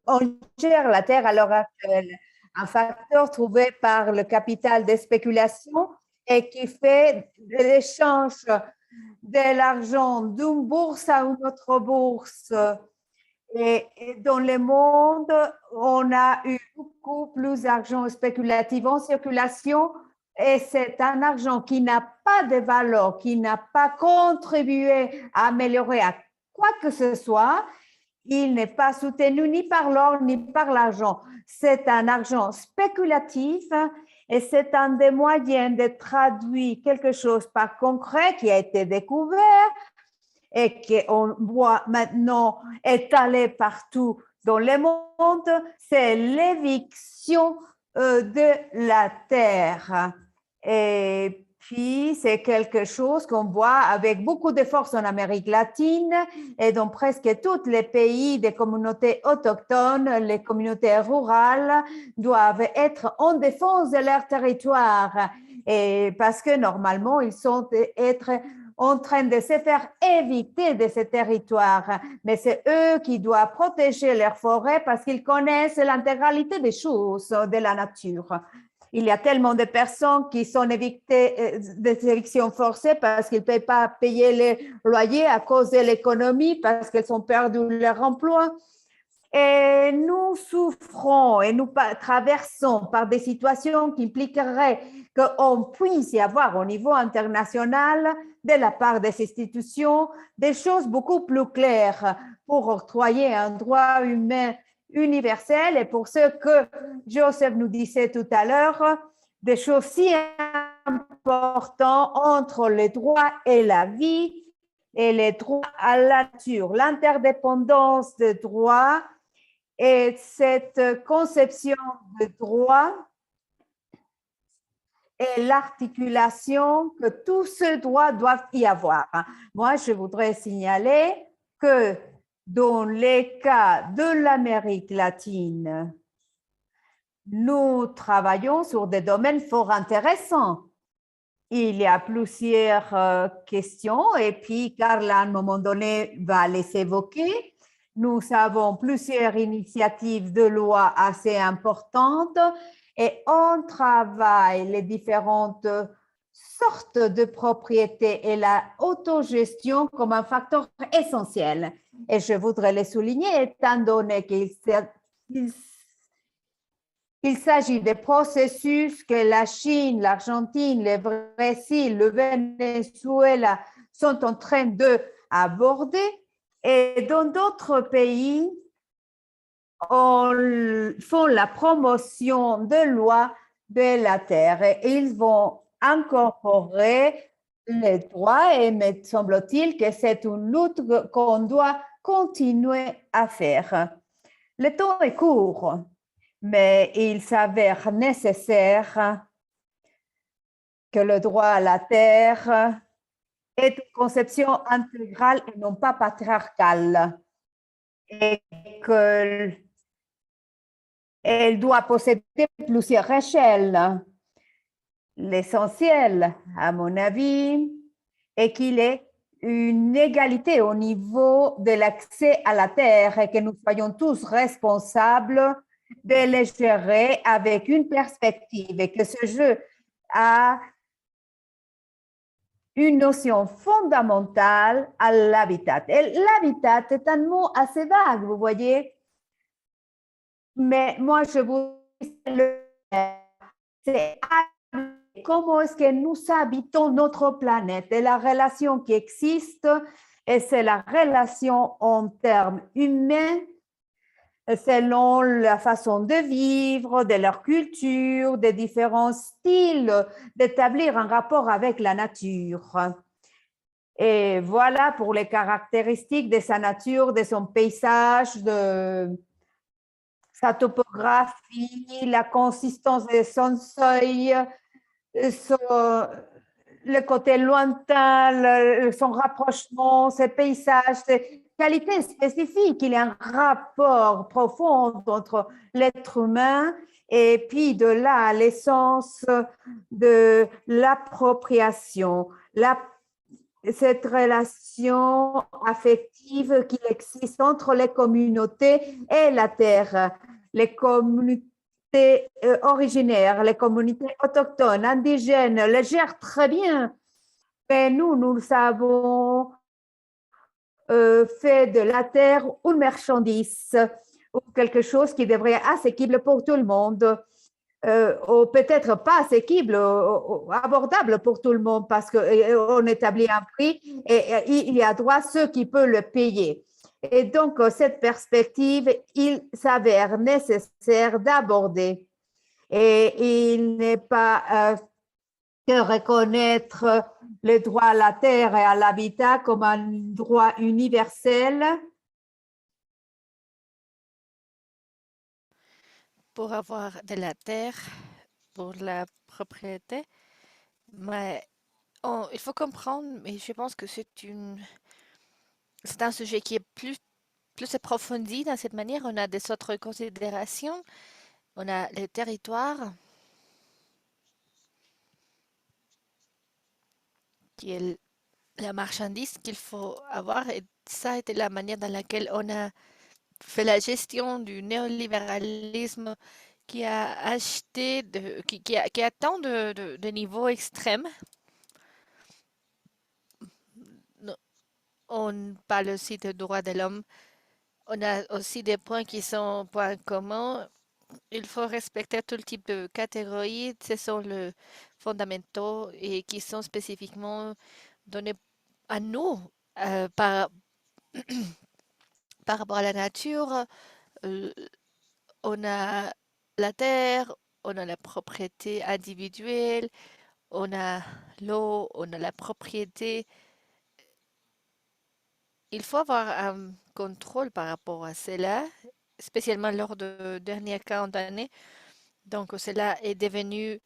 on gère la terre à l'heure actuelle. Un facteur trouvé par le capital des spéculations et qui fait l'échange de l'argent d'une bourse à une autre bourse. Et dans le monde, on a eu beaucoup plus d'argent spéculatif en circulation et c'est un argent qui n'a pas de valeur, qui n'a pas contribué à améliorer à quoi que ce soit. Il n'est pas soutenu ni par l'or ni par l'argent. C'est un argent spéculatif et c'est un des moyens de traduire quelque chose par concret qui a été découvert et qu'on voit maintenant étalé partout dans le monde, c'est l'éviction de la terre. Et puis, c'est quelque chose qu'on voit avec beaucoup de force en Amérique latine et dans presque tous les pays des communautés autochtones, les communautés rurales doivent être en défense de leur territoire. Et parce que normalement, ils sont être en train de se faire éviter de ces territoires. Mais c'est eux qui doivent protéger leurs forêts parce qu'ils connaissent l'intégralité des choses de la nature. Il y a tellement de personnes qui sont évictées des évictions forcées parce qu'ils ne peuvent pas payer les loyers à cause de l'économie, parce qu'ils ont perdu leur emploi. Et nous souffrons et nous traversons par des situations qui impliqueraient qu'on puisse y avoir au niveau international, de la part des institutions, des choses beaucoup plus claires pour octroyer un droit humain universel. Et pour ce que Joseph nous disait tout à l'heure, des choses si importantes entre les droits et la vie et les droits à la nature, l'interdépendance des droits et cette conception de droit et l'articulation que tous ces droits doivent y avoir. Moi, je voudrais signaler que dans les cas de l'Amérique latine, nous travaillons sur des domaines fort intéressants. Il y a plusieurs questions et puis Carla, à un moment donné, va les évoquer. Nous avons plusieurs initiatives de loi assez importantes et on travaille les différentes sortes de propriétés et la autogestion comme un facteur essentiel. Et je voudrais le souligner étant donné qu'il s'agit des processus que la Chine, l'Argentine, le Brésil, le Venezuela sont en train d'aborder. Et dans d'autres pays, on font la promotion de lois de la terre et ils vont incorporer les droits et me semble-t-il que c'est une lutte qu'on doit continuer à faire. Le temps est court, mais il s'avère nécessaire que le droit à la terre est une conception intégrale et non pas patriarcale, et qu'elle doit posséder plusieurs échelles. L'essentiel, à mon avis, est qu'il ait une égalité au niveau de l'accès à la terre et que nous soyons tous responsables de les gérer avec une perspective et que ce jeu a une notion fondamentale à l'habitat. Et l'habitat est un mot assez vague, vous voyez, mais moi je vous c'est comment est-ce que nous habitons notre planète et la relation qui existe, et c'est la relation en termes humains selon la façon de vivre, de leur culture, des différents styles, d'établir un rapport avec la nature. Et voilà pour les caractéristiques de sa nature, de son paysage, de sa topographie, la consistance de son seuil, le côté lointain, son rapprochement, ses paysages, ses qualités spécifiques. Il y a un rapport profond entre l'être humain et puis de là l'essence de l'appropriation, cette relation affective qui existe entre les communautés et la terre, les communautés originaires, les communautés autochtones, indigènes, les gèrent très bien. Mais nous avons fait de la terre une marchandise ou quelque chose qui devrait être aséquible pour tout le monde. Ou peut-être pas aséquible, abordable pour tout le monde parce qu'on établit un prix et il y a droit ceux qui peuvent le payer. Et donc, cette perspective, il s'avère nécessaire d'aborder. Et il n'est pas que reconnaître le droit à la terre et à l'habitat comme un droit universel. Pour avoir de la terre, pour la propriété, mais il faut comprendre, mais je pense que c'est un sujet qui est plus approfondi dans cette manière. On a des autres considérations. On a les territoires, qui est la marchandise qu'il faut avoir. Et ça a été la manière dans laquelle on a fait la gestion du néolibéralisme qui a acheté, qui atteint de niveaux extrêmes. No- On parle aussi de droits de l'homme. On a aussi des points qui sont points communs. Il faut respecter tout le type de catégories. Ce sont les fondamentaux et qui sont spécifiquement donnés à nous par, par rapport à la nature. Euh, on a la terre, on a la propriété individuelle, on a l'eau, on a la propriété. Il faut avoir un contrôle par rapport à cela, spécialement lors de dernières 40 années. Donc, cela est devenu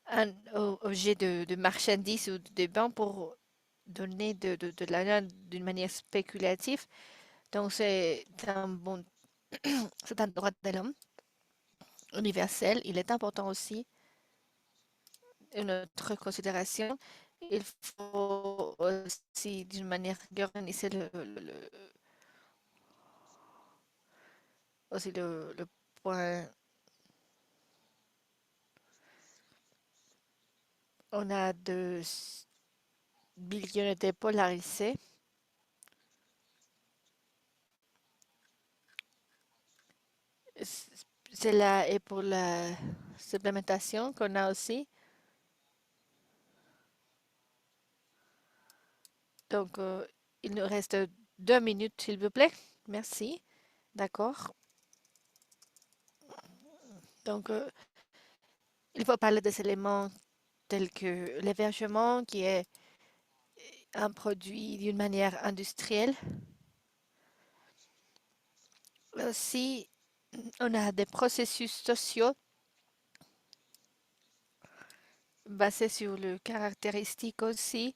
un objet de marchandise ou de bain pour donner de l'argent d'une manière spéculative. Donc, c'est un droit de l'homme. universel, il est important aussi, une autre considération, il faut aussi d'une manière organiser aussi le point. On a deux bilions dépolarisés. C'est là et pour la supplémentation qu'on a aussi. Donc, il nous reste 2 minutes, s'il vous plaît. Merci. D'accord. Donc, il faut parler des éléments tels que l'hébergement, qui est un produit d'une manière industrielle. Aussi, on a des processus sociaux basés sur le caractéristique aussi,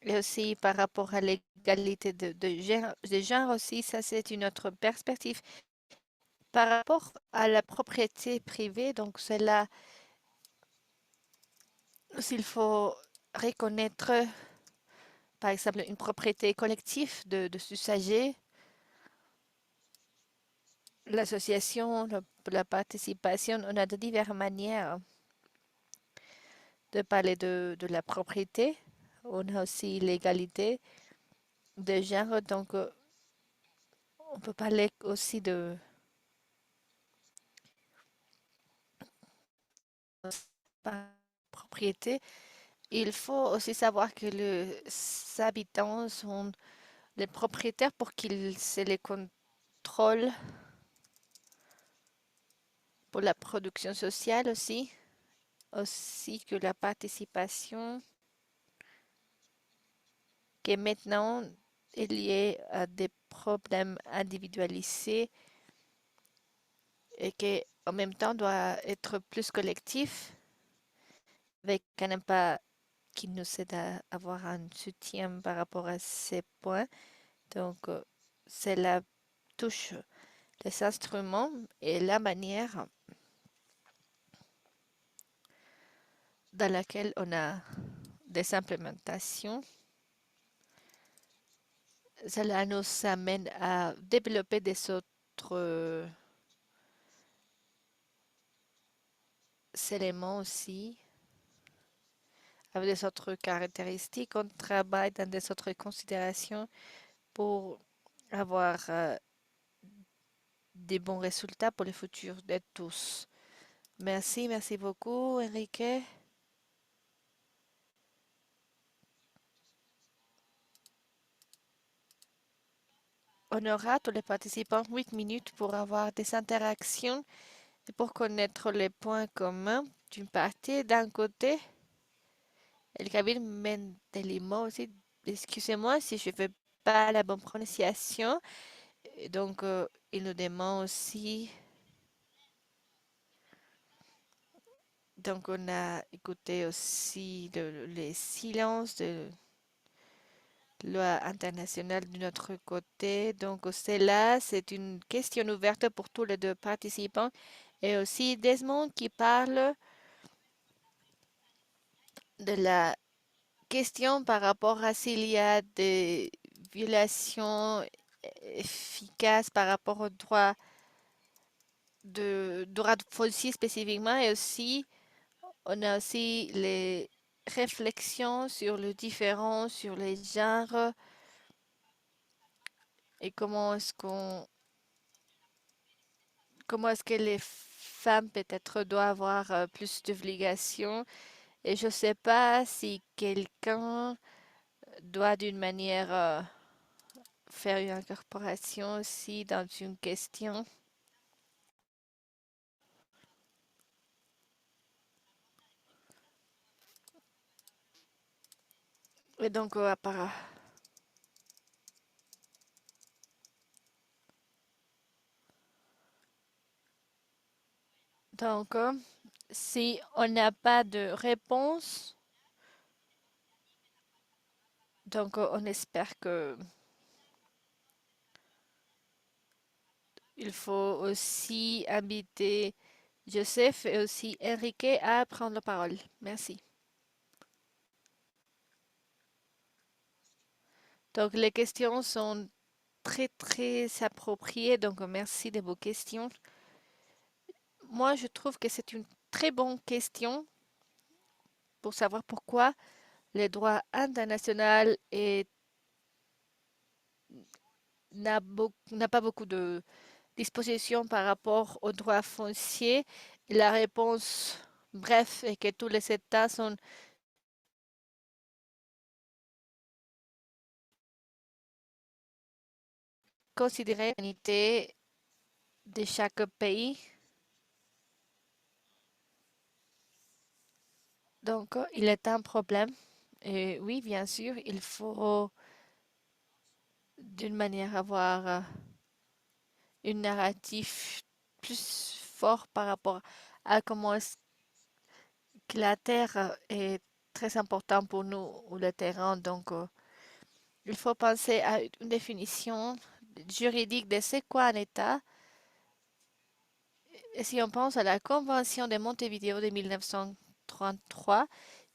et aussi par rapport à l'égalité de genre aussi, ça c'est une autre perspective. Par rapport à la propriété privée, donc c'est là s'il faut reconnaître, par exemple, une propriété collective de s'usagers, l'association, la participation, on a de diverses manières de parler de la propriété. On a aussi l'égalité de genre, donc on peut parler aussi de propriété. Il faut aussi savoir que les habitants sont les propriétaires pour qu'ils se les contrôlent pour la production sociale aussi, aussi que la participation qui maintenant est liée à des problèmes individualisés et qui en même temps doit être plus collectif avec un impact qui nous aide à avoir un soutien par rapport à ces points. Donc, c'est la touche des instruments et la manière dans laquelle on a des implémentations. Cela nous amène à développer des autres éléments aussi, avec des autres caractéristiques. On travaille dans des autres considérations pour avoir des bons résultats pour le futur de tous. Merci, merci beaucoup, Enrique. On aura tous les participants 8 minutes pour avoir des interactions et pour connaître les points communs d'une partie. D'un côté, El Kabir Mendelimo aussi, excusez-moi si je ne fais pas la bonne prononciation. Et donc, il nous demande aussi, donc on a écouté aussi les silences de loi internationale de notre côté. Donc, celle-là, c'est une question ouverte pour tous les deux participants. Et aussi Desmond qui parle de la question par rapport à s'il y a des violations efficaces par rapport aux droits de foncier spécifiquement. Et aussi, on a aussi les réflexions sur le différent, sur les genres et comment est-ce que les femmes peut-être doivent avoir plus d'obligations. Et je ne sais pas si quelqu'un doit d'une manière faire une incorporation aussi dans une question. Et donc, si on n'a pas de réponse, donc on espère que il faut aussi inviter Joseph et aussi Enrique à prendre la parole. Merci. Donc, les questions sont très, très appropriées. Donc, merci de vos questions. Moi, je trouve que c'est une très bonne question pour savoir pourquoi le droit international n'a pas beaucoup de dispositions par rapport au droit foncier. La réponse, bref, est que tous les États sont considérés comme unité de chaque pays. Donc, il est un problème. Et oui, bien sûr, il faut d'une manière avoir une narrative plus fort par rapport à comment est-ce que la terre est très important pour nous ou le terrain. Donc, il faut penser à une définition juridique de c'est quoi un État. Et si on pense à la Convention de Montevideo de 1933,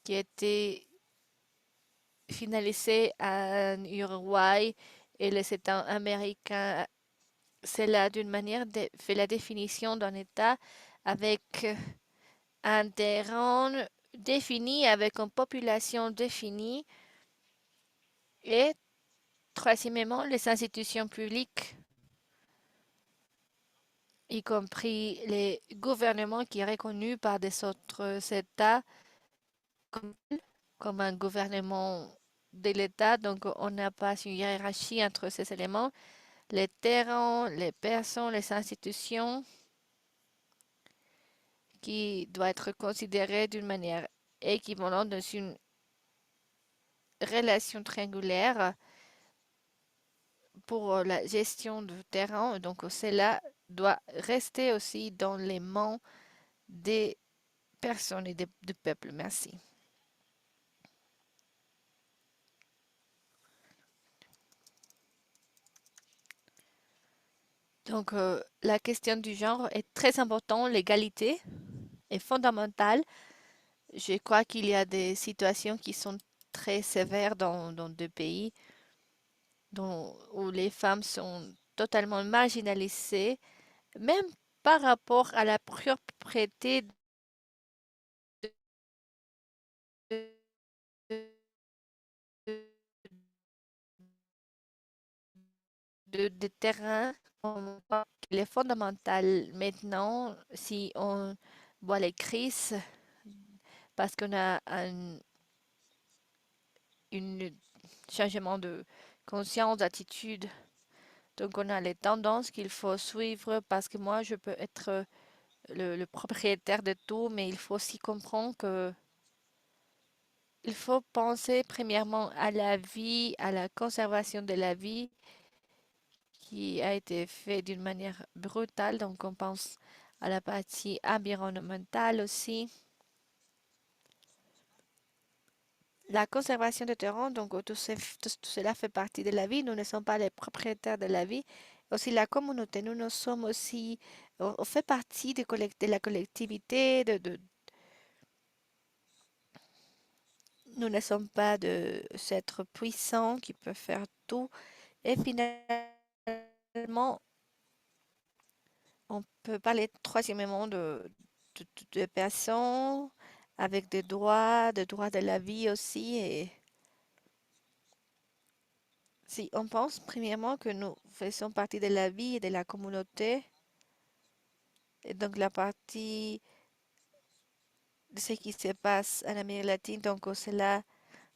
qui a été finalisée en Uruguay et les États américains, c'est là d'une manière fait la définition d'un État avec un terrain défini, avec une population définie et troisièmement, les institutions publiques, y compris les gouvernements qui est reconnu par des autres États comme, comme un gouvernement de l'État. Donc, on n'a pas une hiérarchie entre ces éléments. Les terrains, les personnes, les institutions qui doivent être considérées d'une manière équivalente dans une relation triangulaire pour la gestion du terrain. Donc, cela doit rester aussi dans les mains des personnes et du peuple. Merci. Donc, la question du genre est très importante. L'égalité est fondamentale. Je crois qu'il y a des situations qui sont très sévères dans des pays où les femmes sont totalement marginalisées, même par rapport à la propriété de terrain. On voit qu'il est fondamental maintenant si on voit les crises parce qu'on a un une changement de conscience, d'attitude. Donc, on a les tendances qu'il faut suivre parce que moi, je peux être le propriétaire de tout, mais il faut aussi comprendre que il faut penser premièrement à la vie, à la conservation de la vie qui a été fait d'une manière brutale. Donc, on pense à la partie environnementale aussi. La conservation de terrain, donc tout cela fait partie de la vie. Nous ne sommes pas les propriétaires de la vie. Aussi la communauté, nous sommes aussi, on fait partie de la collectivité, nous ne sommes pas de cet être puissant qui peut faire tout. Et finalement, on peut parler troisièmement de personnes avec des droits de la vie aussi. Et si on pense premièrement que nous faisons partie de la vie et de la communauté, et donc la partie de ce qui se passe en Amérique latine, donc cela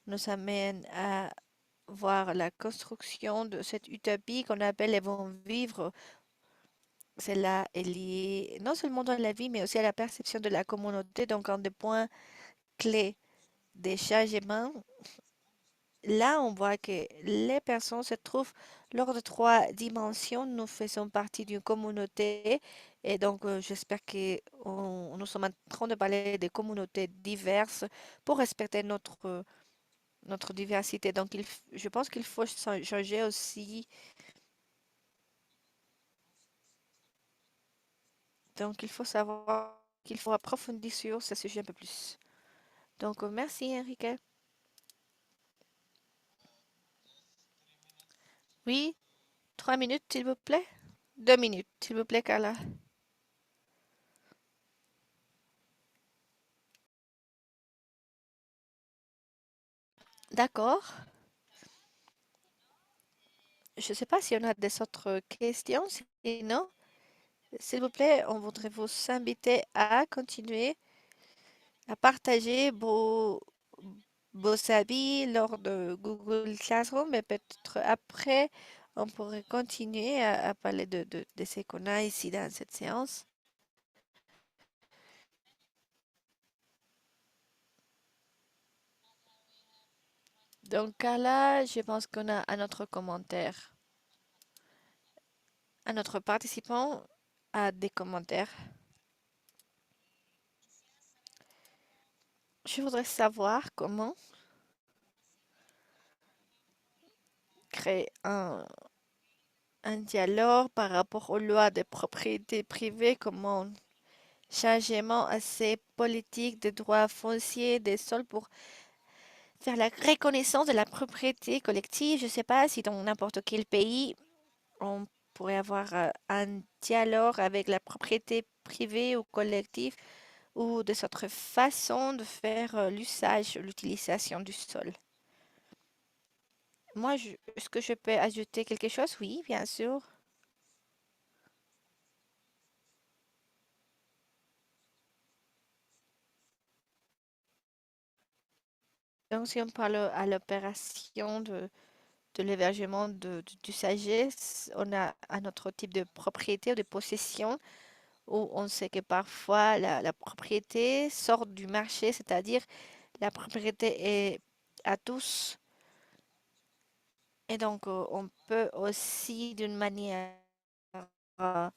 nous amène à voir la construction de cette utopie qu'on appelle les bons vivre. Cela est lié non seulement dans la vie, mais aussi à la perception de la communauté, donc un des points clés des changements. Là, on voit que les personnes se trouvent lors de trois dimensions. Nous faisons partie d'une communauté et donc j'espère que nous sommes en train de parler des communautés diverses pour respecter notre diversité. Donc, je pense qu'il faut changer aussi. Donc, il faut savoir qu'il faut approfondir sur ce sujet un peu plus. Donc, merci Enrique. Oui, 3 minutes, s'il vous plaît. 2 minutes, s'il vous plaît, Carla. D'accord. Je ne sais pas si on a des autres questions. Sinon, s'il vous plaît, on voudrait vous inviter à continuer à partager vos avis lors de Google Classroom, mais peut-être après, on pourrait continuer à parler de ce qu'on a ici dans cette séance. Donc là, je pense qu'on a un autre commentaire. Un autre participant a des commentaires. Je voudrais savoir comment créer un dialogue par rapport aux lois de propriété privée, comment changement à ces politiques de droits fonciers des sols pour faire la reconnaissance de la propriété collective. Je ne sais pas si dans n'importe quel pays, on pourrait avoir un dialogue avec la propriété privée ou collective ou des autres façons de faire l'usage, l'utilisation du sol. Moi, est-ce que je peux ajouter quelque chose? Oui, bien sûr. Donc, si on parle à l'opération de l'hébergement du sagesse, on a un autre type de propriété ou de possession où on sait que parfois la propriété sort du marché, c'est-à-dire la propriété est à tous. Et donc, on peut aussi, d'une manière, euh,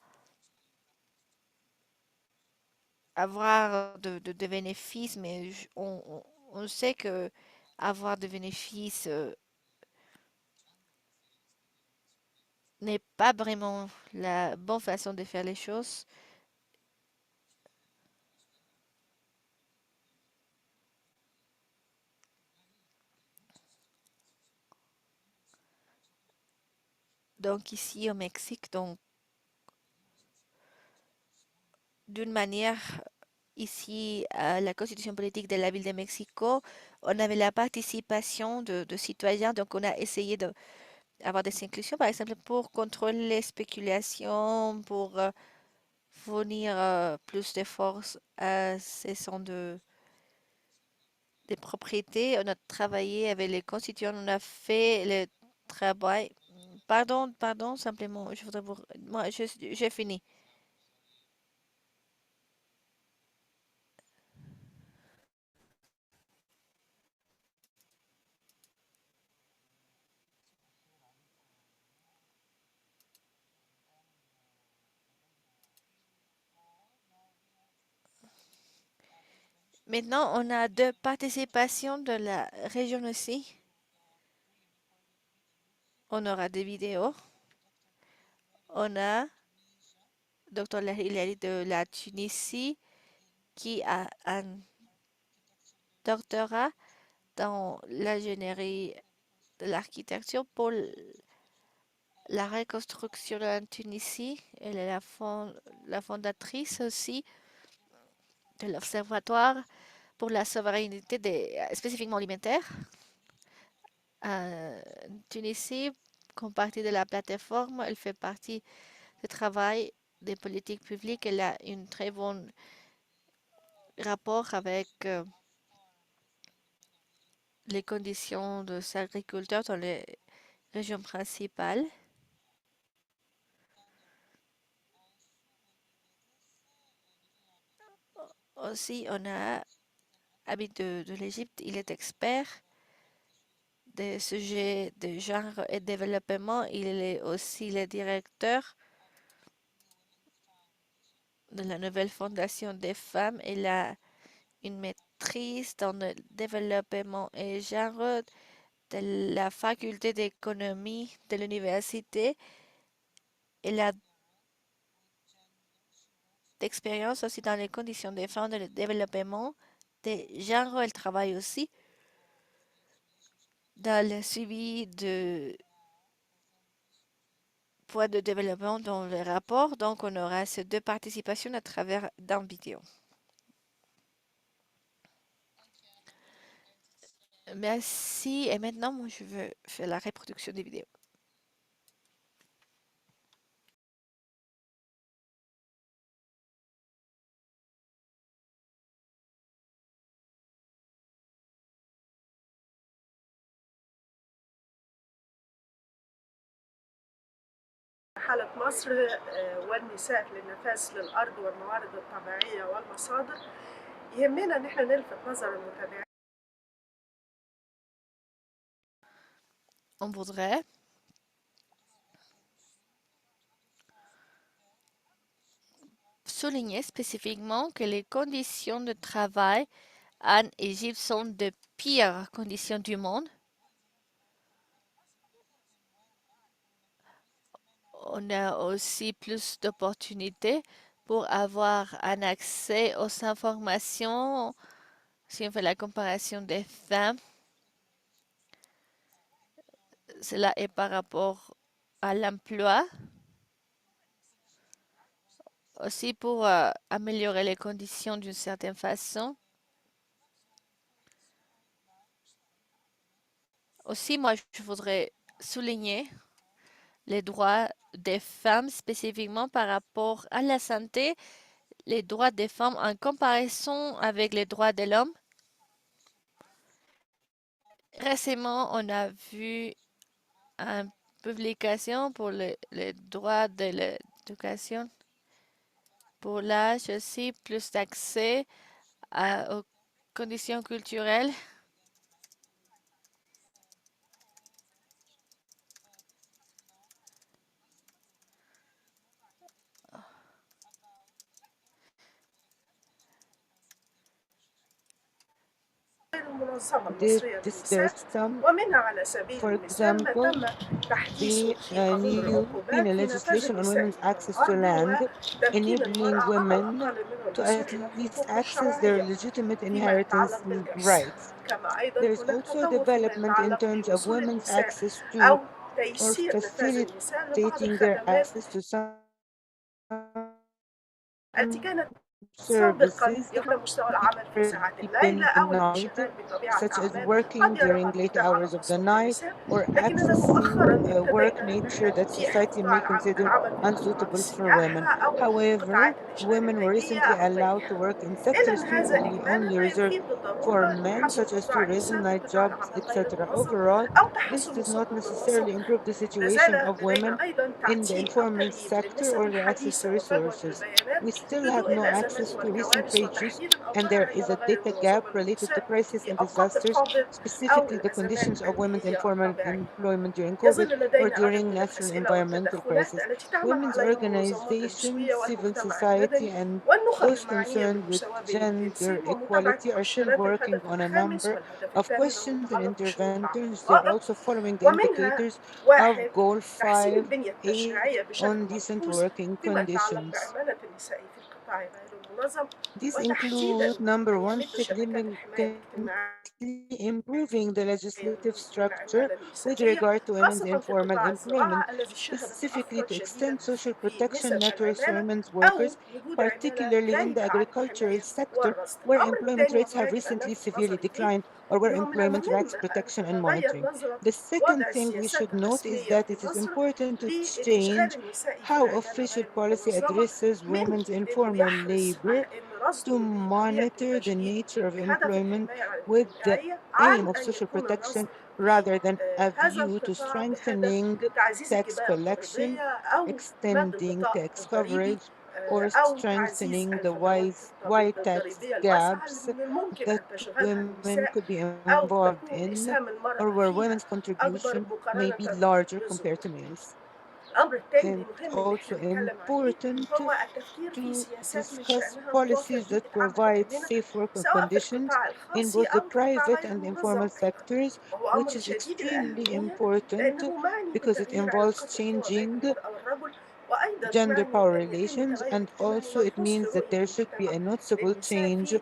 avoir de bénéfices, mais on sait que avoir de bénéfices n'est pas vraiment la bonne façon de faire les choses. Donc, ici au Mexique, donc, d'une manière, ici, à la constitution politique de la ville de Mexico, on avait la participation de citoyens, donc on a essayé d'avoir des inclusions, par exemple, pour contrôler les spéculations, pour fournir plus de force à ces centres de propriété. On a travaillé avec les constituants, on a fait le travail. Pardon, pardon, simplement, je voudrais vous... Moi, j'ai fini. Maintenant, on a deux participations de la région aussi. On aura des vidéos. On a Dr. Hilali de la Tunisie qui a un doctorat dans l'ingénierie de l'architecture pour la reconstruction en Tunisie. Elle est la fondatrice aussi de l'Observatoire pour la souveraineté spécifiquement alimentaire en Tunisie. Comme partie de la plateforme, elle fait partie du travail des politiques publiques. Elle a un très bon rapport avec les conditions des agriculteurs dans les régions principales. Aussi, on a Habit de l'Égypte. Il est expert des sujets de genre et développement. Il est aussi le directeur de la nouvelle fondation des femmes. Il a une maîtrise dans le développement et genre de la faculté d'économie de l'université. Il a d'expérience aussi dans les conditions des femmes, dans le développement des genres. Elle travaille aussi dans le suivi de poids de développement dans le rapport. Donc, on aura ces deux participations à travers d'un vidéo. Merci. Et maintenant, moi, je veux faire la reproduction des vidéos. حالة مصر والنساء للنفاذ للأرض والموارد الطبيعية والمصادر يهمنا إن احنا نلفت نظر المتابعين. On voudrait souligner spécifiquement que les conditions de travail en Égypte sont de pires conditions du monde. On a aussi plus d'opportunités pour avoir un accès aux informations. Si on fait la comparaison des femmes, cela est par rapport à l'emploi, aussi pour améliorer les conditions d'une certaine façon. Aussi, moi, je voudrais souligner les droits des femmes spécifiquement par rapport à la santé, les droits des femmes en comparaison avec les droits de l'homme. Récemment, on a vu une publication pour les droits de l'éducation, pour l'âge aussi, plus d'accès aux conditions culturelles. المنظمة There's المصرية there's للنساء some, ومنها على سبيل for المثال ما example, تم تحديثه the في قانون new العقوبات penal في نفاذ legislation on النساء women's access to للأرض land, وتمكين enabling المرأة أو women الأقل منه to الوصول at إلى least الحقوق access their الشرعية legitimate فيما inheritance يتعلق بالإرث. rights. كما أيضا There is هناك also تطور فيما development in يتعلق terms of بوصول women's النساء access أو to or تيسير نفاذ النساء لبعض facilitating their الخدمات access to some التي كانت سابقا services يكون مستوى العمل في ساعات الليل already أو denied, الانشغال بطبيعة such as أعمال working قد during يرغب late فيها hours of the أصوات night النساء، or لكننا مؤخرا accessing work ابتدينا nature that في society may احتضان consider العمل في قطاعات unsuitable for women. السياحة أو However, قطاعات الإشغال women were الليلية recently أو allowed to غيرها. work in إلا sectors أن هذا previously الإجمال only لا reserved يفيد بالضرورة for men, تحسن such as أوضاع tourism, النساء في night قطاع jobs, العمل غير etc. المنظم Overall, أو this تحسن does not صعوبة necessarily الوظائف. improve the لا situation زال of لدينا women أيضا in the تعتيم أو informal تغييب sector للنسب or their access to الحديثة وفجوة resources. البيانات We still have بدون no الأزمات access to recent والكوارث trade issues, وتحديد and الأوضاع there is a العمل غير data gap المنظمة related to للنساء crises في and أوقات disasters, الكوفيد أو specifically the الأزمات conditions of women's البيئية informal الطبيعية. employment during COVID يظل or لدينا عدد during من natural الأسئلة environmental والتدخلات crisis. التي تعمل Women's عليها منظمات organizations, النسوية civil والمجتمع society, المدني and والنخب those المعنية concerned with بالمساواة بين gender الجنسين ومتابعة equality are still مؤشرات working الهدف on a الخامس number والهدف of الثامن questions and المتعلق بشروط العمل interventions. They're اللائق، also following the ومنها indicators واحد of Goal تحسين 5A البنية التشريعية بشكل on decent ملحوظ working فيما يتعلق conditions. بعمالة النساء في القطاع غير المنظم، These وتحديدا include number أن one, يمد شبكات الحماية significantly الاجتماعية improving the legislative من structure العمالة with النسائية regard to women's خاصة في informal قطاع employment, الزراعة الذي شهد specifically تأخرا to شديدا extend social في protection نسب networks for العمالة women's أو workers, وجود عمالة particularly in غايبة the عن agricultural الحماية sector, والرصد. where الأمر employment الثاني rates have وهناك recently ألفت severely نظري فيه declined, or where أنه من employment المهم lacks أن protection and تتغير monitoring. نظرة The وضع second thing we السياسات should note is الرسمية that في it is مصر important to لإدخال change النساء في how العمالة official غير policy المنظمة addresses من women's أنه informal يحرص labor على أن رصده to لطبيعة monitor the المجيء nature of بهدف employment الحماية with the الاجتماعية aim عن of أن social يكون الرصد protection rather than a هذا view to القطاع بهدف strengthening تعزيز tax الجباية collection, الضريبية أو مد extending الغطاء tax الضريبي coverage, or أو تعزيز strengthening the الفجوات wide tax الضريبية الواسعة gaps اللي من الممكن that أن تشغلها women النساء could be أو involved تكون in, إسهام المرأة or where فيها women's أكبر contribution may مقارنة be larger compared بالذكور. to males. الأمر الثاني اللي And مهم إن also إحنا نتكلم عليه important هو التفكير في to سياسات من discuss شأنها توفر policies that بيئة عمل provide آمنة safe working سواء في conditions القطاع in الخاص both the أو القطاع private غير and المنظم informal أيضا، sectors, وهو which أمر is شديد extremely الأهمية important لأنه معني because it بالتغيير على involves القطر سواء بين changing المرأة والرجل، وأيضا gender power relations, and also it means that there should be a noticeable change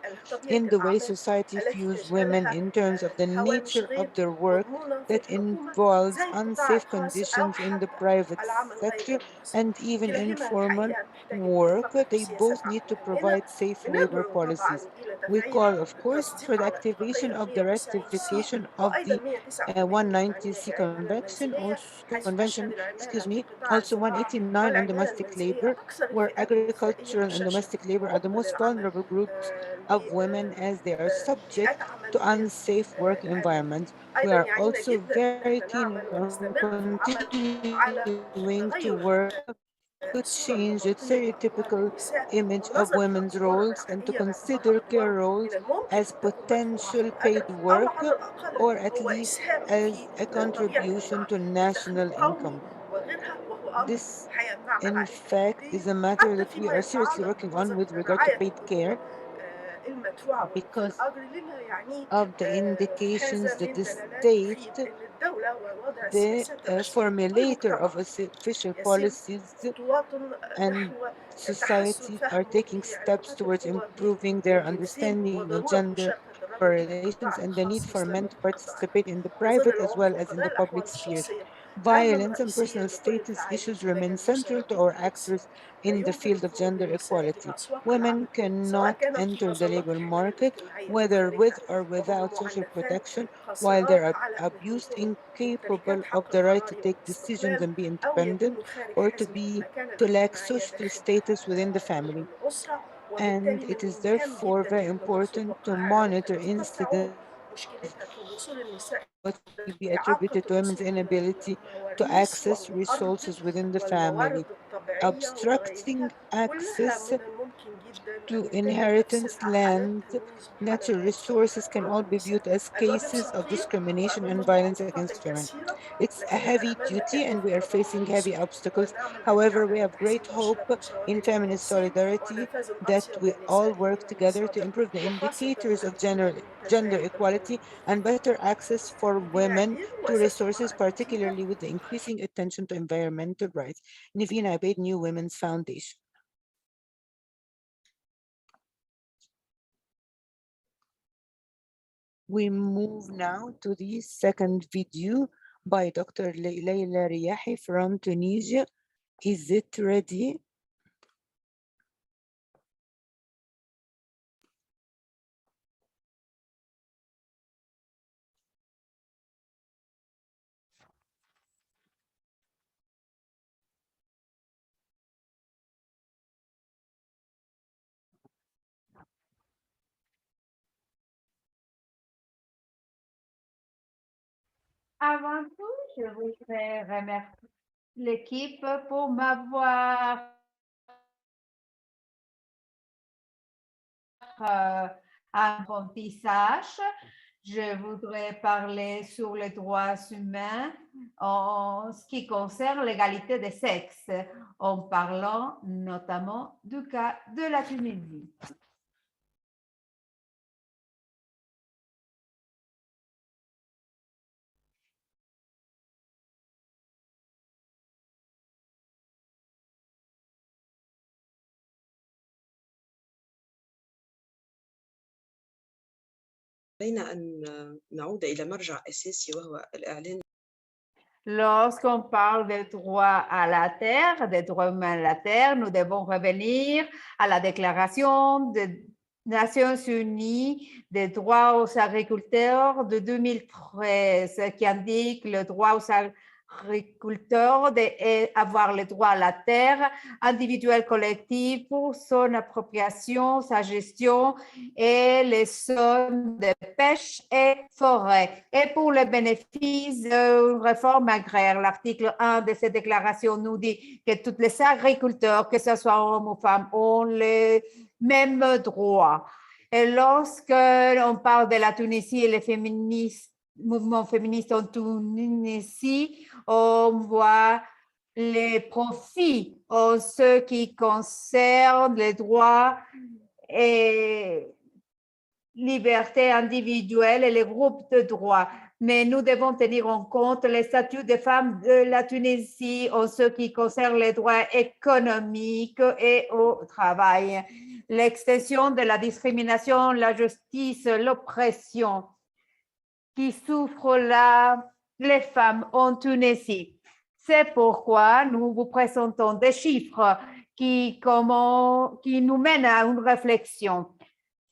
in the way society views women in terms of the nature of their work that involves unsafe conditions in the private sector and even informal work. They both need to provide safe labor policies. We call, of course, for the activation of the ratification of the 190C convention, also 189 on domestic labor, where agricultural and domestic labor are the most vulnerable groups of women as they are subject to unsafe work environments. We are also very keen on continuing to work to change the stereotypical image of women's roles and to consider care roles as potential paid work or at least as a contribution to national income. This, in fact, is a matter that we are seriously working on with regard to paid care because of the indications that the state, the formulator of official policies and societies are taking steps towards improving their understanding of gender relations and the need for men to participate in the private as well as in the public spheres. Violence and personal status issues remain central to our actors in the field of gender equality. Women cannot enter the labor market, whether with or without social protection, while they are abused, incapable of the right to take decisions and be independent, or to lack social status within the family. And it is therefore very important to monitor incidents what will be attributed to women's inability to access resources within the family. Obstructing access to inheritance land, natural resources can all be viewed as cases of discrimination and violence against women. It's a heavy duty and we are facing heavy obstacles. However, we have great hope in feminist solidarity that we all work together to improve the indicators of gender equality and better access for women to resources, particularly with the increasing attention to environmental rights. Niveen Abeid, New Women's Foundation. We move now to the second video by Dr. Layla Riyahi from Tunisia. Is it ready? Avant tout, je voudrais remercier l'équipe pour m'avoir apprentissage. Je voudrais parler sur les droits humains en ce qui concerne l'égalité des sexes, en parlant notamment du cas de la Tunisie. علينا أن نعود إلى مرجع أساسي وهو الإعلان. Lorsqu'on parle des droits à la terre, des droits humains à la terre, nous devons revenir à la déclaration des Nations Unies des droits aux agriculteurs de 2013 qui indique le droit aux agriculteurs d'avoir le droit à la terre individuelle collective pour son appropriation, sa gestion et les zones de pêche et forêt. Et pour le bénéfice d'une réforme agraire, l'article 1 de cette déclaration nous dit que tous les agriculteurs, que ce soit hommes ou femmes, ont les mêmes droits. Et lorsque on parle de la Tunisie et les mouvements féministes en Tunisie, on voit les profits en ce qui concerne les droits et libertés individuelles et les groupes de droits. Mais nous devons tenir en compte les statuts des femmes de la Tunisie en ce qui concerne les droits économiques et au travail, l'extension de la discrimination, la justice, l'oppression qui souffrent les femmes en Tunisie. C'est pourquoi nous vous présentons des chiffres qui nous mènent à une réflexion.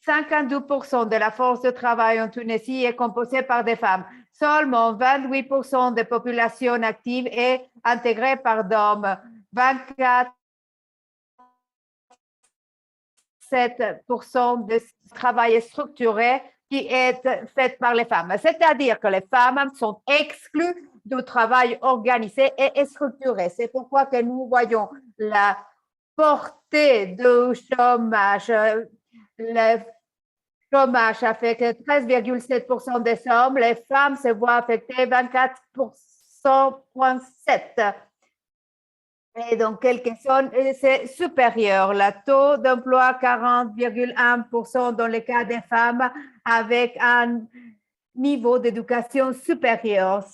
52% de la force de travail en Tunisie est composée par des femmes. Seulement 28% de population active est intégrée par d'hommes. 24% de travail structuré qui est fait par les femmes. C'est-à-dire que les femmes sont exclues du travail organisé et structuré. C'est pourquoi que nous voyons la portée du chômage. Le chômage affecte 13,7% des hommes, les femmes se voient affectées 24,7%. Et donc, quelques zones, c'est supérieur. Le taux d'emploi, 40,1% dans le cas des femmes avec un niveau d'éducation supérieur.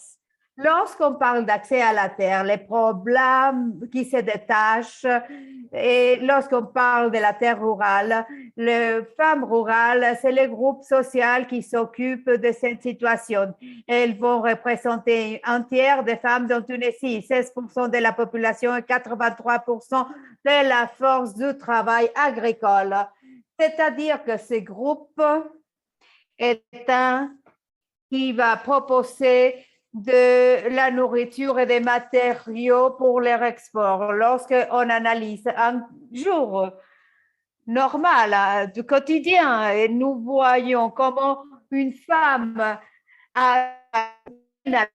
Lorsqu'on parle d'accès à la terre, les problèmes qui se détachent, et lorsqu'on parle de la terre rurale, les femmes rurales, c'est le groupe social qui s'occupe de cette situation. Elles vont représenter un tiers des femmes dans Tunisie, 16% de la population et 83% de la force du travail agricole. C'est-à-dire que ce groupe est un qui va proposer de la nourriture et des matériaux pour leur export. Lorsqu'on analyse un jour normal du quotidien et nous voyons comment une femme a sa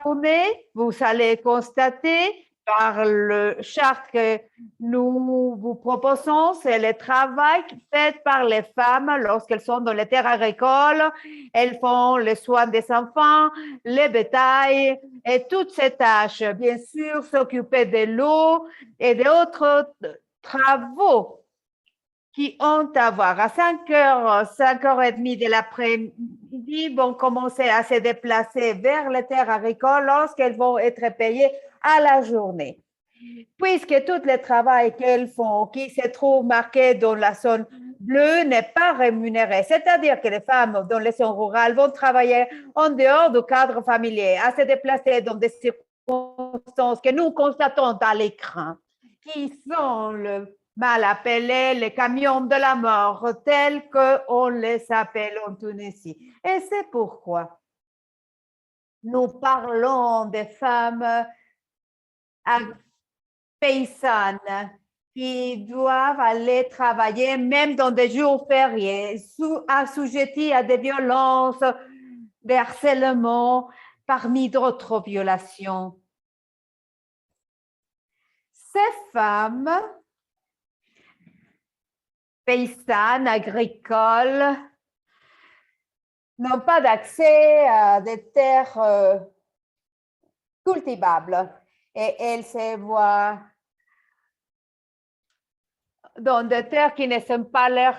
journée, vous allez constater par le charte que nous vous proposons, c'est le travail fait par les femmes lorsqu'elles sont dans les terres agricoles. Elles font les soins des enfants, les bétails et toutes ces tâches. Bien sûr, s'occuper de l'eau et d'autres travaux qui ont à voir. À 5h, 5h30 de l'après-midi, vont commencer à se déplacer vers les terres agricoles lorsqu'elles vont être payées à la journée. Puisque tout le travail qu'elles font, qui se trouve marqué dans la zone bleue, n'est pas rémunéré. C'est-à-dire que les femmes dans les zones rurales vont travailler en dehors du cadre familier, à se déplacer dans des circonstances que nous constatons à l'écran, qui sont le mal appelés les camions de la mort, tels qu'on les appelle en Tunisie. Et c'est pourquoi nous parlons des femmes paysannes qui doivent aller travailler même dans des jours fériés, assujetties à des violences, des harcèlements, parmi d'autres violations. Ces femmes paysannes, agricoles, n'ont pas d'accès à des terres cultivables et elles se voient dans des terres qui ne sont pas leur.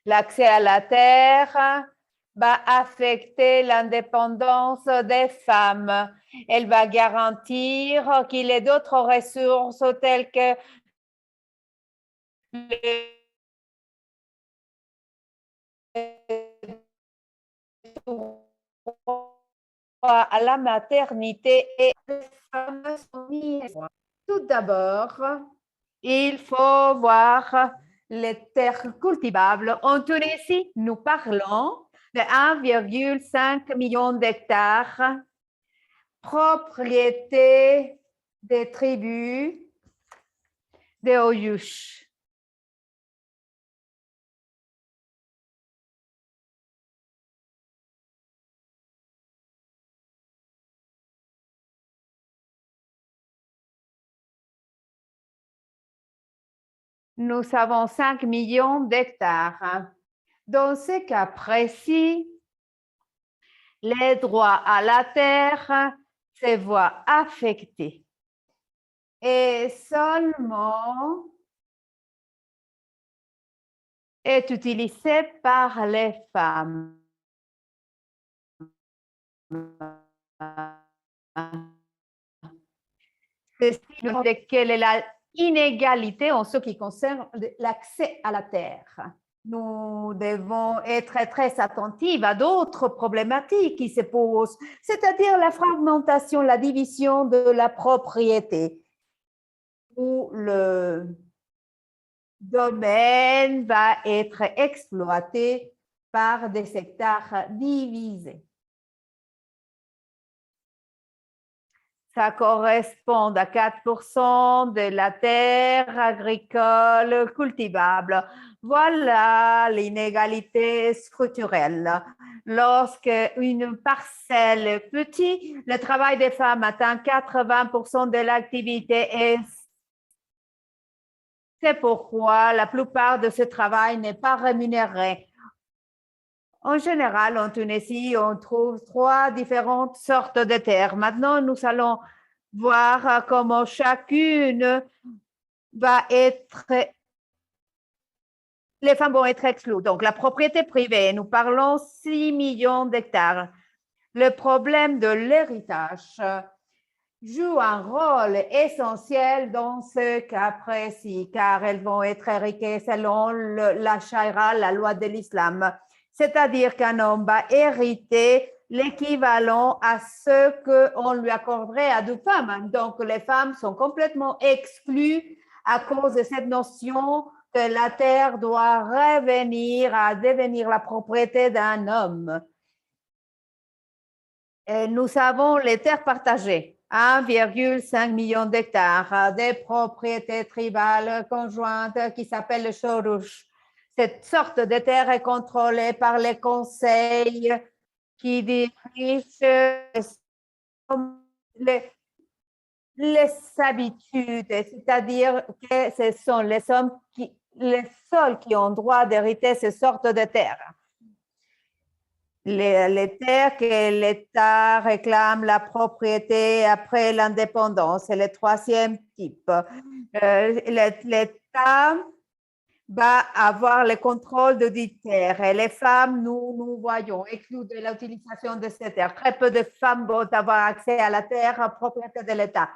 L'accès à la terre va affecter l'indépendance des femmes. Elle va garantir qu'il y ait d'autres ressources telles que à la maternité et les femmes sont mises. Tout d'abord, il faut voir les terres cultivables. En Tunisie, nous parlons de 1,5 million d'hectares, propriété des tribus des Oyouch. Nous avons 5 millions d'hectares. Dans ce cas précis, les droits à la terre se voient affectés. Et seulement est utilisé par les femmes. De quelle est la inégalité en ce qui concerne l'accès à la terre. Nous devons être très attentifs à d'autres problématiques qui se posent, c'est-à-dire la fragmentation, la division de la propriété, où le domaine va être exploité par des hectares divisés. Ça correspond à 4% de la terre agricole cultivable. Voilà l'inégalité structurelle. Lorsque une parcelle est petite, le travail des femmes atteint 80% de l'activité et c'est pourquoi la plupart de ce travail n'est pas rémunéré. En général, en Tunisie, on trouve 3 différentes sortes de terres. Maintenant, nous allons voir comment chacune va être, les femmes vont être exclues. Donc, la propriété privée, nous parlons 6 millions d'hectares. Le problème de l'héritage joue un rôle essentiel dans ce cas précis, car elles vont être héritées selon la Sharia, la loi de l'islam. C'est-à-dire qu'un homme va hériter l'équivalent à ce qu'on lui accorderait à deux femmes. Donc, les femmes sont complètement exclues à cause de cette notion que la terre doit revenir à devenir la propriété d'un homme. Et nous avons les terres partagées, 1,5 million d'hectares, des propriétés tribales conjointes qui s'appellent le shorush. Cette sorte de terre est contrôlée par les conseils qui dirigent les habitudes, c'est-à-dire que ce sont les seuls qui ont droit d'hériter ces sortes de terres. Les terres que l'État réclame la propriété après l'indépendance, c'est le 3e type. L'État va avoir le contrôle de ces terres et les femmes, nous voyons, exclues de l'utilisation de ces terres. Très peu de femmes vont avoir accès à la terre propriété de l'État.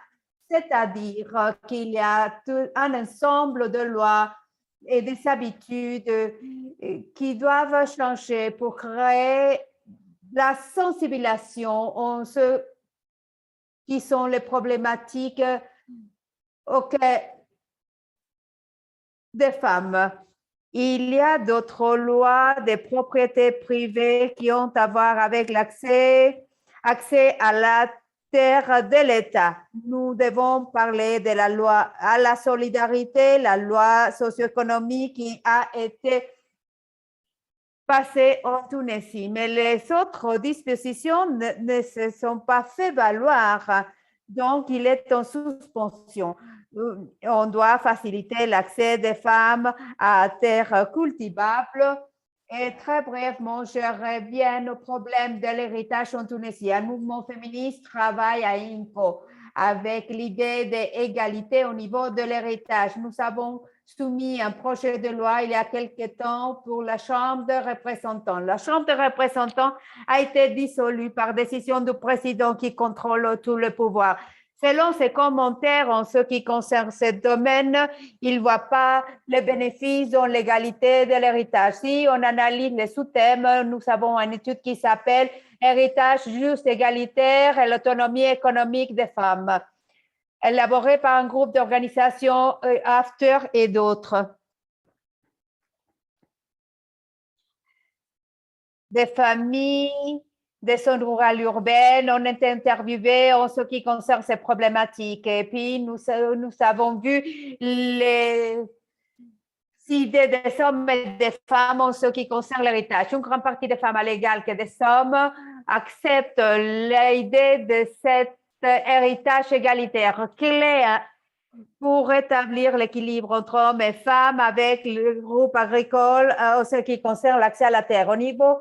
C'est-à-dire qu'il y a un ensemble de lois et des habitudes qui doivent changer pour créer la sensibilisation en ce qui sont les problématiques auxquelles des femmes. Il y a d'autres lois des propriétés privées qui ont à voir avec accès à la terre de l'État. Nous devons parler de la loi à la solidarité, la loi socio-économique qui a été passée en Tunisie. Mais les autres dispositions ne se sont pas fait valoir. Donc, il est en suspension. On doit faciliter l'accès des femmes à terre cultivable. Et très brièvement, je reviens au problème de l'héritage en Tunisie. Un mouvement féministe travaille à INCO avec l'idée d'égalité au niveau de l'héritage. Nous avons soumis un projet de loi il y a quelque temps pour la Chambre de représentants. La Chambre de représentants a été dissolue par décision du président qui contrôle tout le pouvoir. Selon ses commentaires en ce qui concerne ce domaine, il ne voit pas les bénéfices dans l'égalité de l'héritage. Si on analyse les sous-thèmes, nous avons une étude qui s'appelle « Héritage juste, égalitaire et l'autonomie économique des femmes », élaborée par un groupe d'organisations After et d'autres. Des familles des zones rurales urbaines, on est interviewé en ce qui concerne ces problématiques. Et puis, nous avons vu les idées des hommes et des femmes en ce qui concerne l'héritage. Une grande partie des femmes à l'égal que des hommes acceptent l'idée de cet héritage égalitaire, clé pour rétablir l'équilibre entre hommes et femmes avec le groupe agricole en ce qui concerne l'accès à la terre. Au niveau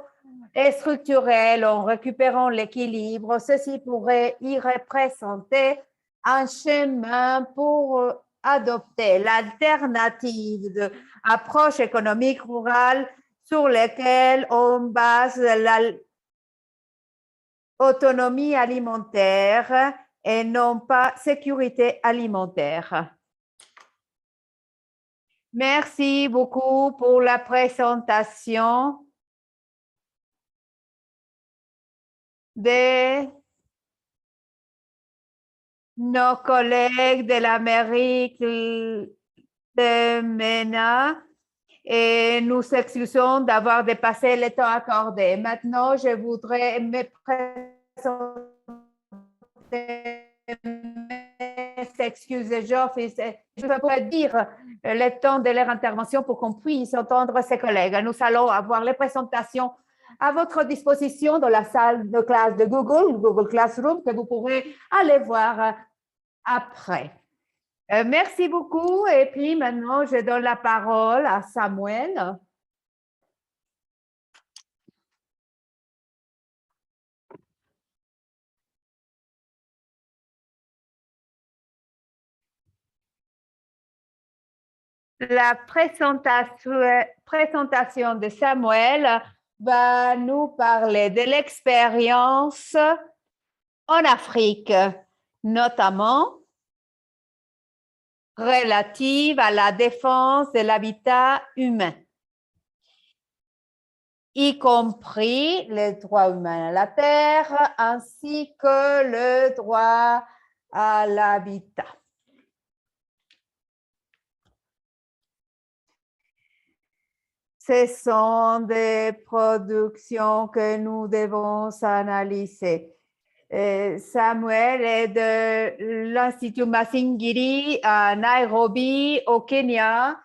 structurel, en récupérant l'équilibre, ceci pourrait y représenter un chemin pour adopter l'alternative d'approche économique rurale sur laquelle on base l'autonomie alimentaire et non pas sécurité alimentaire. Merci beaucoup pour la présentation de nos collègues de l'Amérique de MENA et nous excusons d'avoir dépassé le temps accordé. Maintenant, je voudrais me présenter. Excusez, je peux dire le temps de leur intervention pour qu'on puisse entendre ses collègues. Nous allons avoir les présentations à votre disposition dans la salle de classe de Google Classroom, que vous pourrez aller voir après. Merci beaucoup. Et puis maintenant, je donne la parole à Samuel. La présentation de Samuel va nous parler de l'expérience en Afrique, notamment relative à la défense de l'habitat humain, y compris les droits humains à la terre ainsi que le droit à l'habitat. Ce sont des productions que nous devons analyser. Samuel est de l'Institut Masingiri à Nairobi, au Kenya,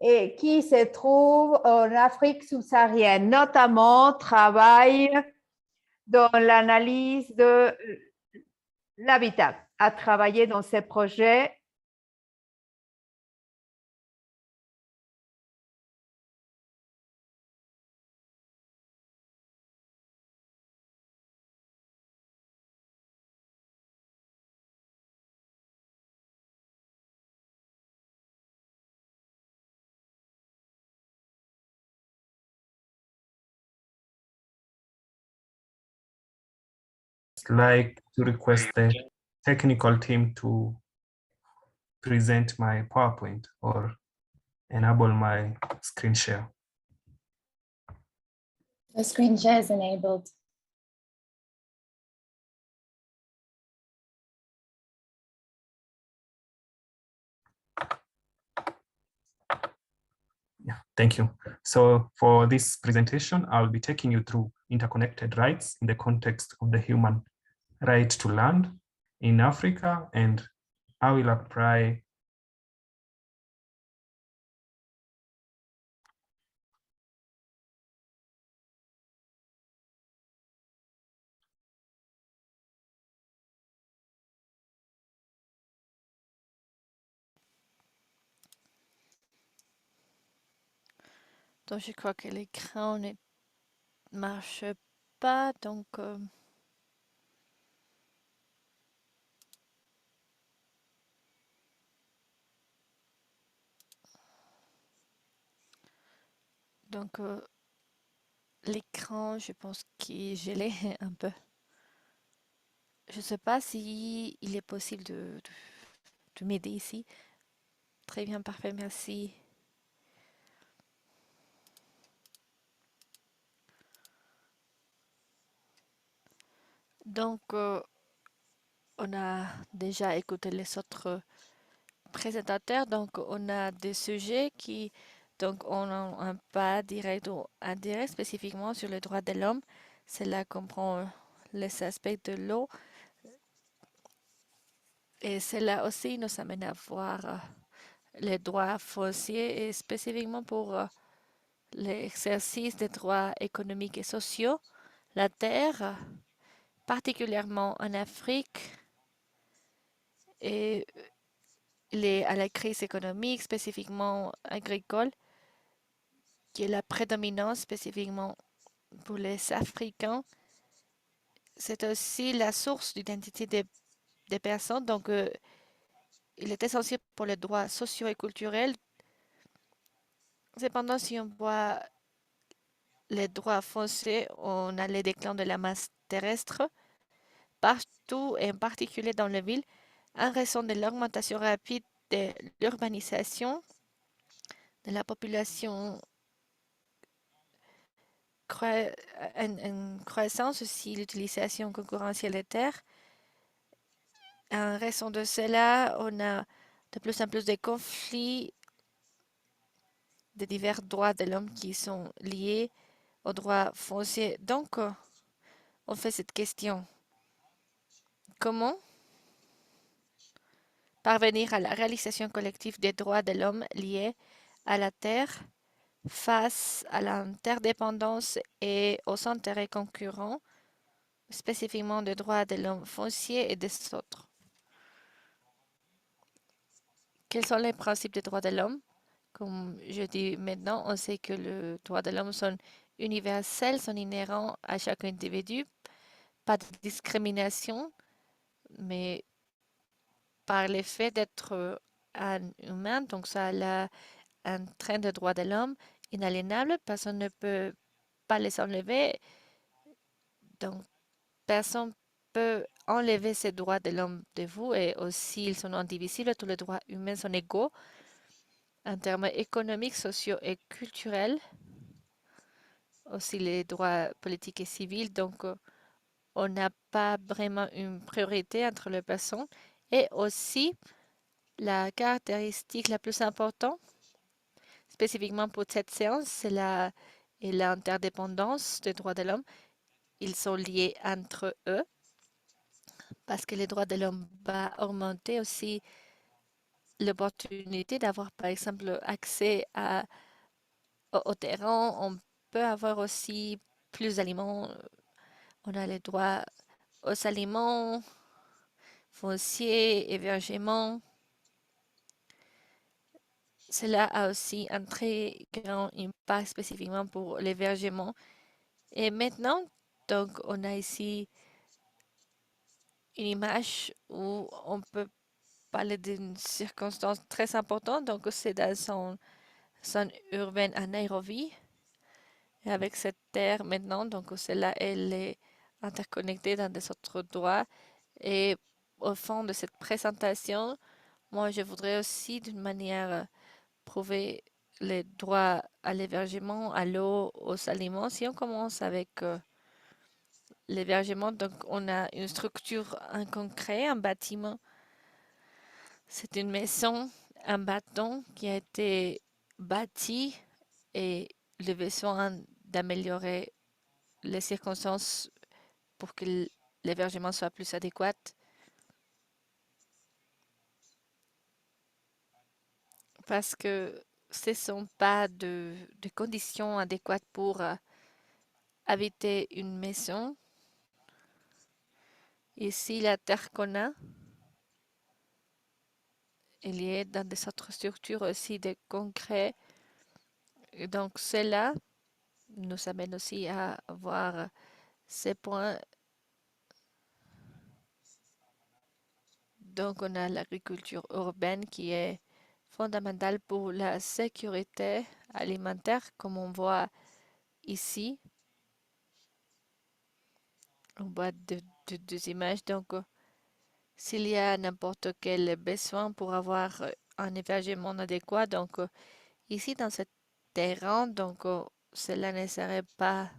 et qui se trouve en Afrique subsaharienne, notamment travaille dans l'analyse de l'habitat, a travaillé dans ces projets. Like to request the technical team to present my PowerPoint or enable my screen share. The screen share is enabled. Yeah, thank you. So for this presentation, I'll be taking you through interconnected rights in the context of the human right to land in Africa, and I will apply Donc, je crois que l'écran ne marche pas. Donc, l'écran, je pense qu'il est gelé un peu. Je ne sais pas si il est possible de m'aider ici. Très bien, parfait, merci. Donc, on a déjà écouté les autres présentateurs. Donc, on a des sujets qui donc ont un pas direct ou indirect spécifiquement sur les droits de l'homme. Cela comprend les aspects de l'eau. Et cela aussi nous amène à voir les droits fonciers et spécifiquement pour l'exercice des droits économiques et sociaux, la terre, particulièrement en Afrique, et à la crise économique, spécifiquement agricole, qui est la prédominance spécifiquement pour les Africains. C'est aussi la source d'identité des personnes. Donc, il est essentiel pour les droits sociaux et culturels. Cependant, si on voit les droits fonciers, on a le déclin de la masse terrestre partout, et en particulier dans les villes, en raison de l'augmentation rapide de l'urbanisation, de la population en croissance, aussi l'utilisation concurrentielle des terres. En raison de cela, on a de plus en plus de conflits de divers droits de l'homme qui sont liés aux droits fonciers. Donc, on fait cette question. Comment parvenir à la réalisation collective des droits de l'homme liés à la terre face à l'interdépendance et aux intérêts concurrents, spécifiquement des droits de l'homme foncier et des autres? Quels sont les principes des droits de l'homme? Comme je dis maintenant, on sait que les droits de l'homme sont universels, sont inhérents à chaque individu, pas de discrimination, mais par le fait d'être un humain, donc ça a un train de droits de l'homme inaliénable, personne ne peut pas les enlever, donc personne peut enlever ces droits de l'homme de vous, et aussi ils sont indivisibles, tous les droits humains sont égaux en termes économiques, sociaux et culturels, aussi les droits politiques et civils, donc on n'a pas vraiment une priorité entre les personnes, et aussi la caractéristique la plus importante, spécifiquement pour cette séance, c'est l'interdépendance des droits de l'homme. Ils sont liés entre eux parce que les droits de l'homme vont augmenter aussi l'opportunité d'avoir, par exemple, accès au terrain. On peut avoir aussi plus d'aliments. On a les droits aux aliments, fonciers, hébergement. Cela a aussi un très grand impact spécifiquement pour l'hébergement. Et maintenant, donc, on a ici une image où on peut parler d'une circonstance très importante. Donc, c'est dans son zone urbaine à Nairobi. Et avec cette terre maintenant, donc, cela, elle est interconnectée dans des autres droits. Et au fond de cette présentation, moi, je voudrais aussi, d'une manière, prouver les droits à l'hébergement, à l'eau, aux aliments. Si on commence avec l'hébergement, donc on a une structure en concret, un bâtiment. C'est une maison, un bâton qui a été bâti, et le besoin d'améliorer les circonstances pour que l'hébergement soit plus adéquat. Parce que ce ne sont pas de conditions adéquates pour habiter une maison. Ici, la terre qu'on a, il y a dans des autres structures aussi de concret. Et donc, cela nous amène aussi à voir ces points. Donc, on a l'agriculture urbaine qui est fondamentale pour la sécurité alimentaire, comme on voit ici. On voit deux images. Donc, s'il y a n'importe quel besoin pour avoir un hébergement adéquat, donc ici dans ce terrain, donc cela ne serait pas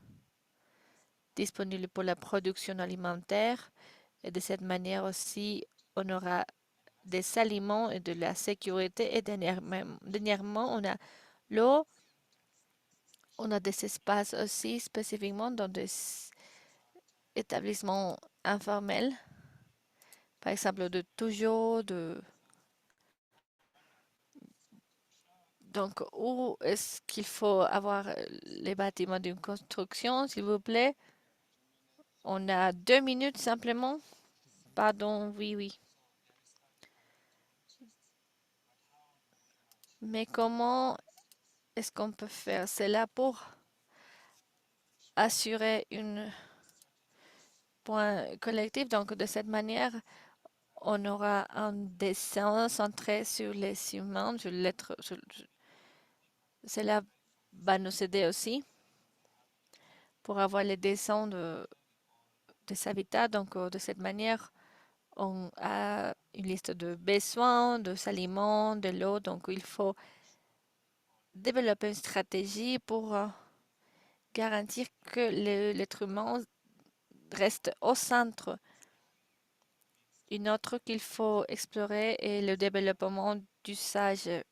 disponible pour la production alimentaire, et de cette manière aussi on aura des aliments et de la sécurité, et dernièrement on a l'eau, on a des espaces aussi spécifiquement dans des établissements informels, par exemple de Toujours, donc où est-ce qu'il faut avoir les bâtiments d'une construction, s'il vous plaît? On a 2 minutes simplement. Pardon, oui, oui. Mais comment est-ce qu'on peut faire cela pour assurer une point collectif? Donc, de cette manière, on aura un dessin centré sur les humains. Cela va nous aider aussi pour avoir les dessins des habitats. Donc, de cette manière, on a une liste de besoins, des aliments, de l'eau. Donc, il faut développer une stratégie pour garantir que l'être humain reste au centre. Une autre qu'il faut explorer est le développement d'usages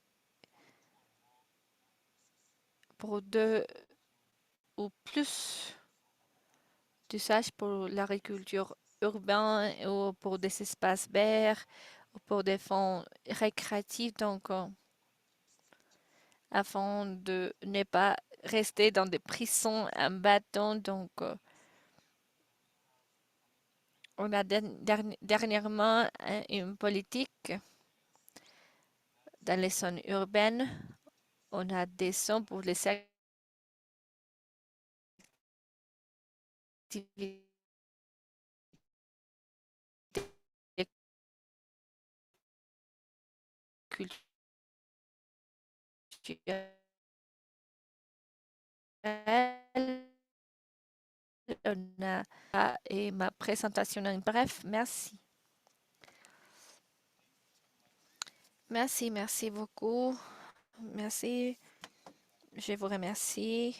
pour deux ou plus d'usages pour l'agriculture urbaine ou pour des espaces verts ou pour des fonds récréatifs. Donc, afin de ne pas rester dans des prisons en bâton. Donc, on a dernièrement une politique dans les zones urbaines. On a des zones pour les activités culturelles. On a et ma présentation en bref. Merci. Merci beaucoup. Merci. Je vous remercie.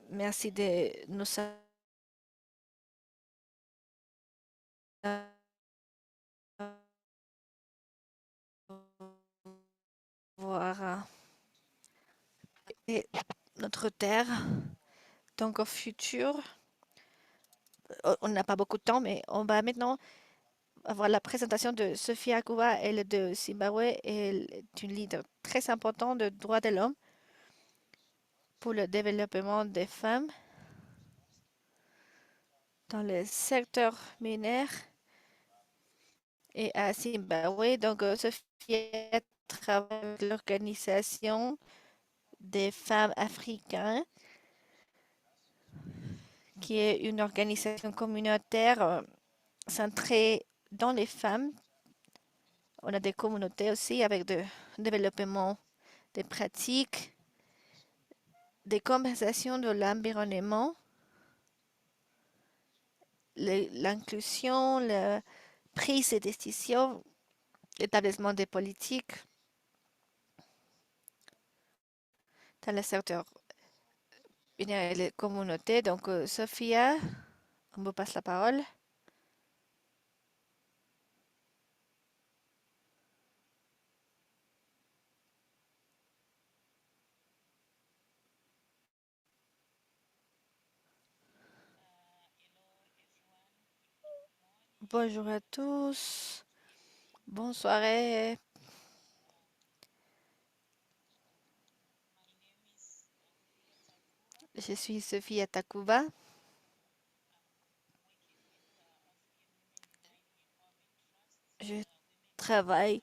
Merci de nous avoir et notre terre. Donc au futur, on n'a pas beaucoup de temps, mais on va maintenant avoir la présentation de Sophia Akuba, elle de Zimbabwe. Elle est une leader très importante de droits de l'homme pour le développement des femmes dans le secteur minier et à Zimbabwe. Donc, Sophia travaille avec l'organisation des femmes africaines, qui est une organisation communautaire centrée dans les femmes. On a des communautés aussi avec le développement des pratiques, des conversations de l'environnement, l'inclusion, la prise de décision, l'établissement des politiques dans le secteur et les communautés. Donc, Sophia, on vous passe la parole. Bonjour à tous. Bonne soirée. Je suis Sophia Takuba. Je travaille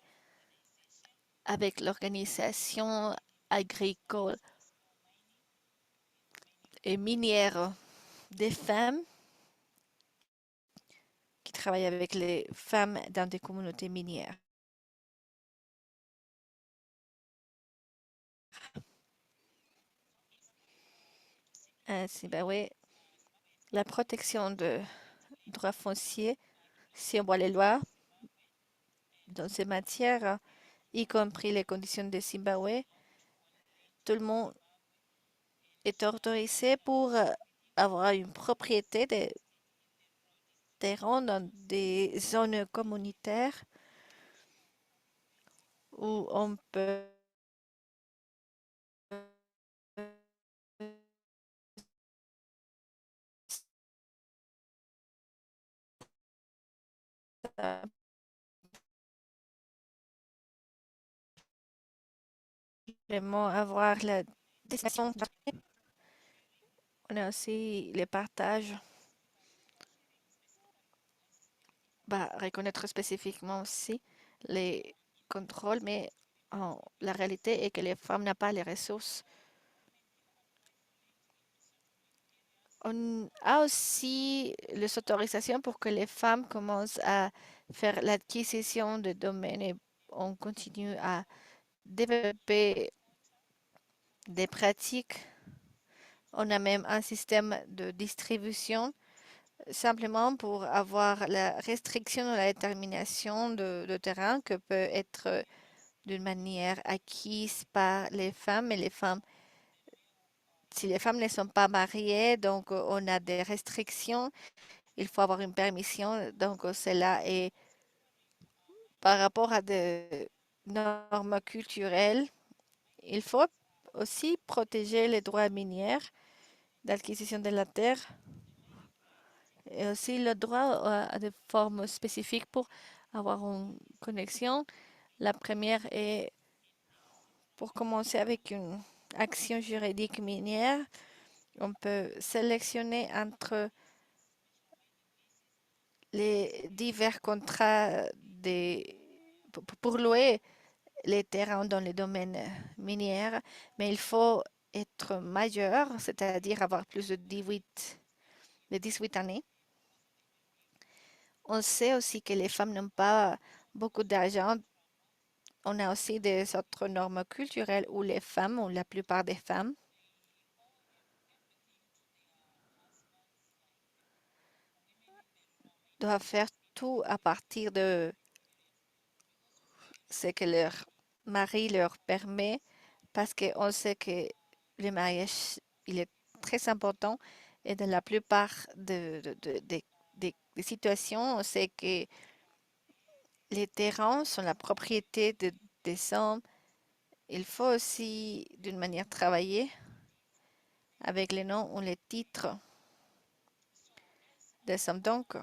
avec l'organisation agricole et minière des femmes qui travaillent avec les femmes dans des communautés minières. Zimbabwe, la protection de droits fonciers, si on voit les lois dans ces matières, y compris les conditions de Zimbabwe, tout le monde est autorisé pour avoir une propriété de terrain dans des zones communautaires où on peut vraiment avoir la destination. On a aussi les partages, reconnaître spécifiquement aussi les contrôles, mais la réalité est que les femmes n'ont pas les ressources On a aussi les autorisations pour que les femmes commencent à faire l'acquisition de domaines et on continue à développer des pratiques. On a même un système de distribution simplement pour avoir la restriction ou la détermination de terrain que peut être d'une manière acquise par les femmes et les femmes. Si les femmes ne sont pas mariées, donc on a des restrictions, il faut avoir une permission, donc cela est par rapport à des normes culturelles. Il faut aussi protéger les droits miniers d'acquisition de la terre et aussi le droit à des formes spécifiques pour avoir une connexion. La première est pour commencer avec une action juridique minière. On peut sélectionner entre les divers contrats pour louer les terrains dans les domaines miniers, mais il faut être majeur, c'est-à-dire avoir plus de 18 années. On sait aussi que les femmes n'ont pas beaucoup d'argent. On a aussi des autres normes culturelles où les femmes, ou la plupart des femmes, doivent faire tout à partir de ce que leur mari leur permet, parce qu'on sait que le mariage, il est très important et dans la plupart des situations, on sait que les terrains sont la propriété des hommes. Il faut aussi, d'une manière, travailler avec les noms ou les titres des hommes. Donc,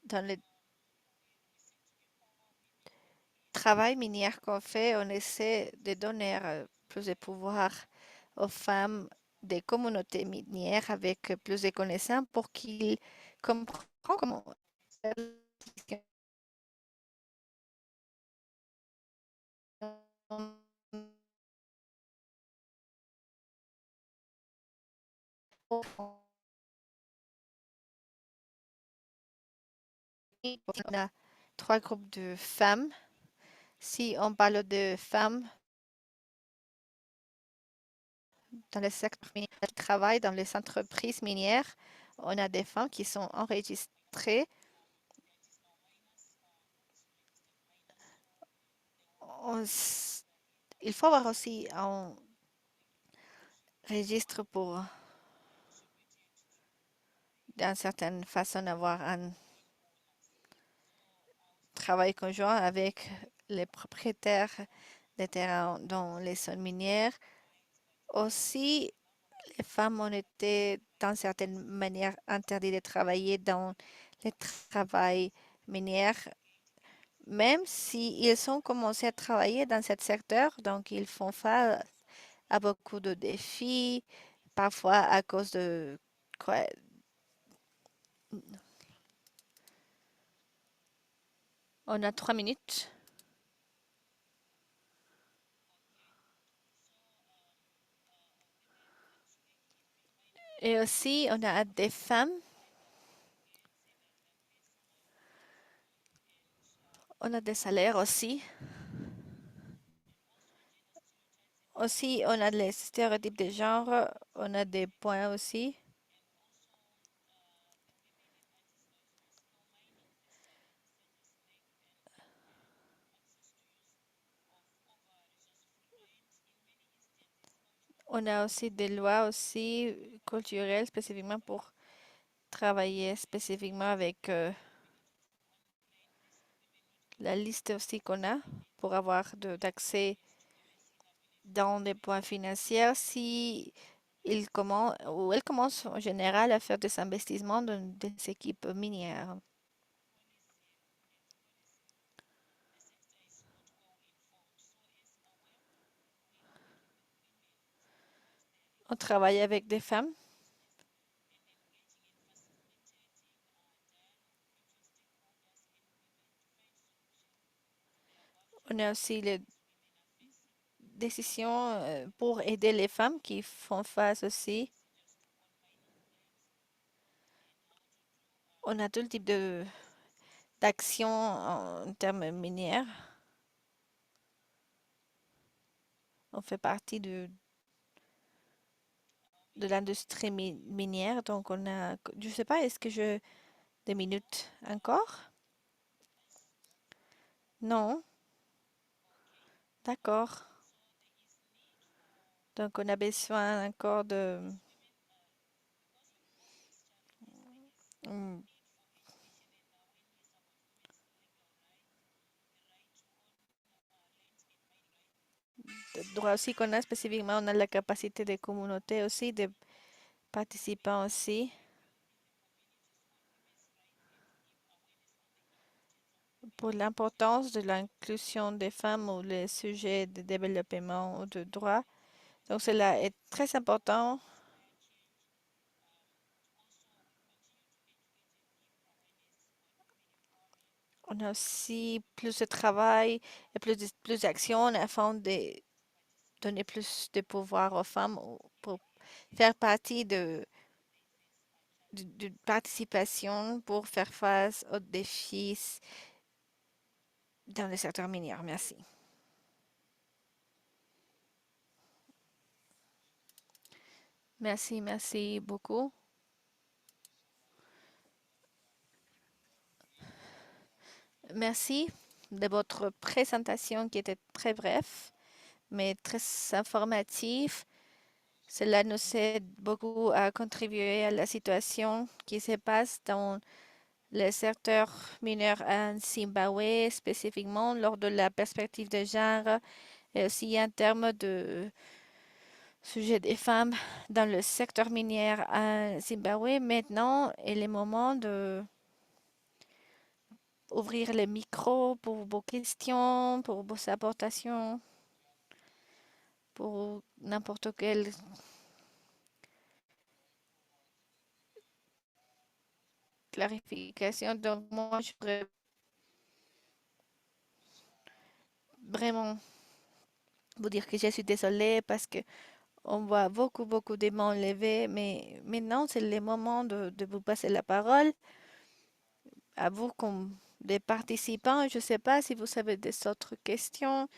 dans le travail minier qu'on fait, on essaie de donner plus de pouvoir aux femmes des communautés minières avec plus de connaissances pour qu'ils comprennent comment faire on a trois groupes de femmes. Si on parle de femmes dans le secteur minier qui travaillent dans les entreprises minières, on a des femmes qui sont enregistrées. Il faut avoir aussi un registre pour, d'une certaine façon, avoir un travail conjoint avec les propriétaires des terrains dans les zones minières. Aussi, les femmes ont été, d'une certaine manière, interdites de travailler dans le travail minier, même s'ils ont commencé à travailler dans ce secteur, donc ils font face à beaucoup de défis, parfois à cause de quoi. On a 3 minutes. Et aussi, on a des femmes. On a des salaires aussi. Aussi, on a les stéréotypes de genre. On a des points aussi. On a aussi des lois aussi culturelles spécifiquement pour travailler spécifiquement avec la liste aussi qu'on a pour avoir d'accès dans des points financiers si il commence ou elle commence en général à faire des investissements dans des équipes minières. On travaille avec des femmes. On a aussi les décisions pour aider les femmes qui font face aussi. On a tout le type d'action en termes minières. On fait partie de l'industrie minière, donc on a, je sais pas, est-ce que je, des minutes encore? Non, d'accord. Donc on a besoin encore mm, de droits aussi qu'on a spécifiquement, on a la capacité des communautés aussi, des participants aussi, pour l'importance de l'inclusion des femmes ou les sujets de développement ou de droits. Donc cela est très important. On a aussi plus de travail et plus d'actions afin de donner plus de pouvoir aux femmes pour faire partie de participation pour faire face aux défis dans le secteur minier. Merci. Merci beaucoup. Merci de votre présentation qui était très brève, mais très informative. Cela nous aide beaucoup à contribuer à la situation qui se passe dans le secteur mineur en Zimbabwe, spécifiquement lors de la perspective de genre et aussi en termes de sujet des femmes dans le secteur minier en Zimbabwe. Maintenant est le moment de ouvrir le micro pour vos questions, pour vos apportations, pour n'importe quelle clarification. Donc, moi, je voudrais vraiment vous dire que je suis désolée parce que on voit beaucoup de mains levées, mais maintenant, c'est le moment de vous passer la parole à vous comme des participants. Je ne sais pas si vous avez des autres questions,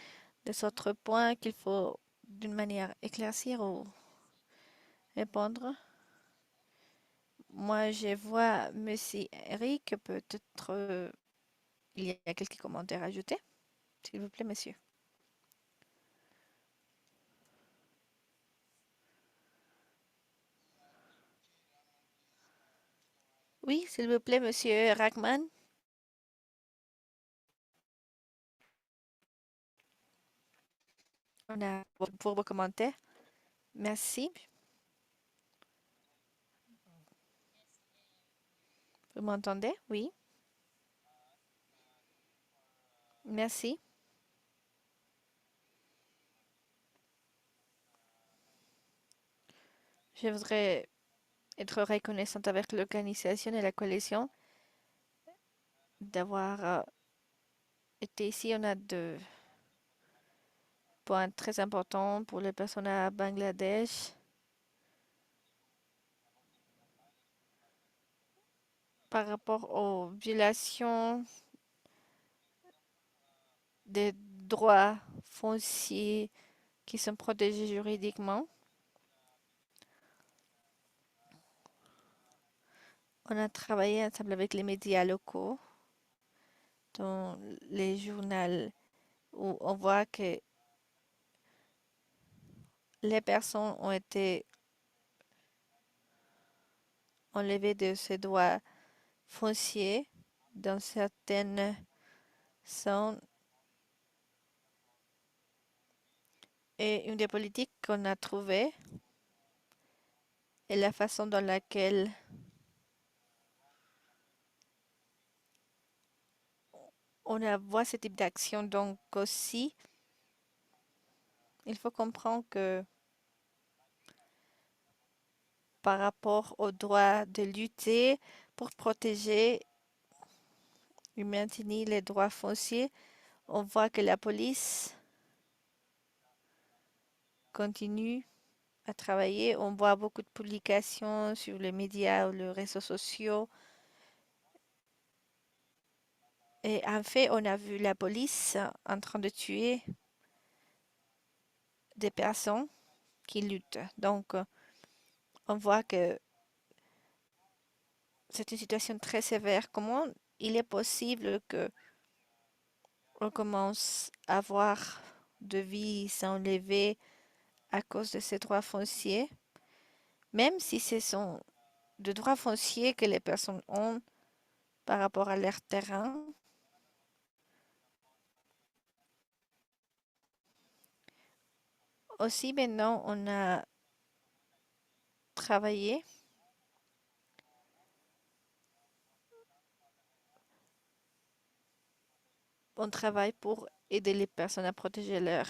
des autres points qu'il faut d'une manière éclaircir ou répondre. Moi, je vois Monsieur Eric, peut-être il y a quelques commentaires à ajouter. S'il vous plaît, monsieur. Oui, s'il vous plaît, monsieur Rachman. On a pour vos commentaires. Merci. Vous m'entendez? Oui. Merci. Je voudrais être reconnaissante avec l'organisation et la coalition d'avoir été ici. On a deux points très importants pour les personnes à Bangladesh. Par rapport aux violations des droits fonciers qui sont protégés juridiquement. On a travaillé ensemble avec les médias locaux, dans les journaux, où on voit que les personnes ont été enlevées de ces droits fonciers dans certaines zones. Et une des politiques qu'on a trouvées est la façon dans laquelle on voit ce type d'action. Donc aussi, il faut comprendre que par rapport au droit de lutter pour protéger et maintenir les droits fonciers, on voit que la police continue à travailler. On voit beaucoup de publications sur les médias ou les réseaux sociaux. Et en fait, on a vu la police en train de tuer des personnes qui luttent. Donc, on voit que c'est une situation très sévère. Comment il est possible que on commence à avoir de vies s'enlever à cause de ces droits fonciers, même si ce sont de droits fonciers que les personnes ont par rapport à leur terrain? Aussi, maintenant, on a travaillé. On travaille pour aider les personnes à protéger leurs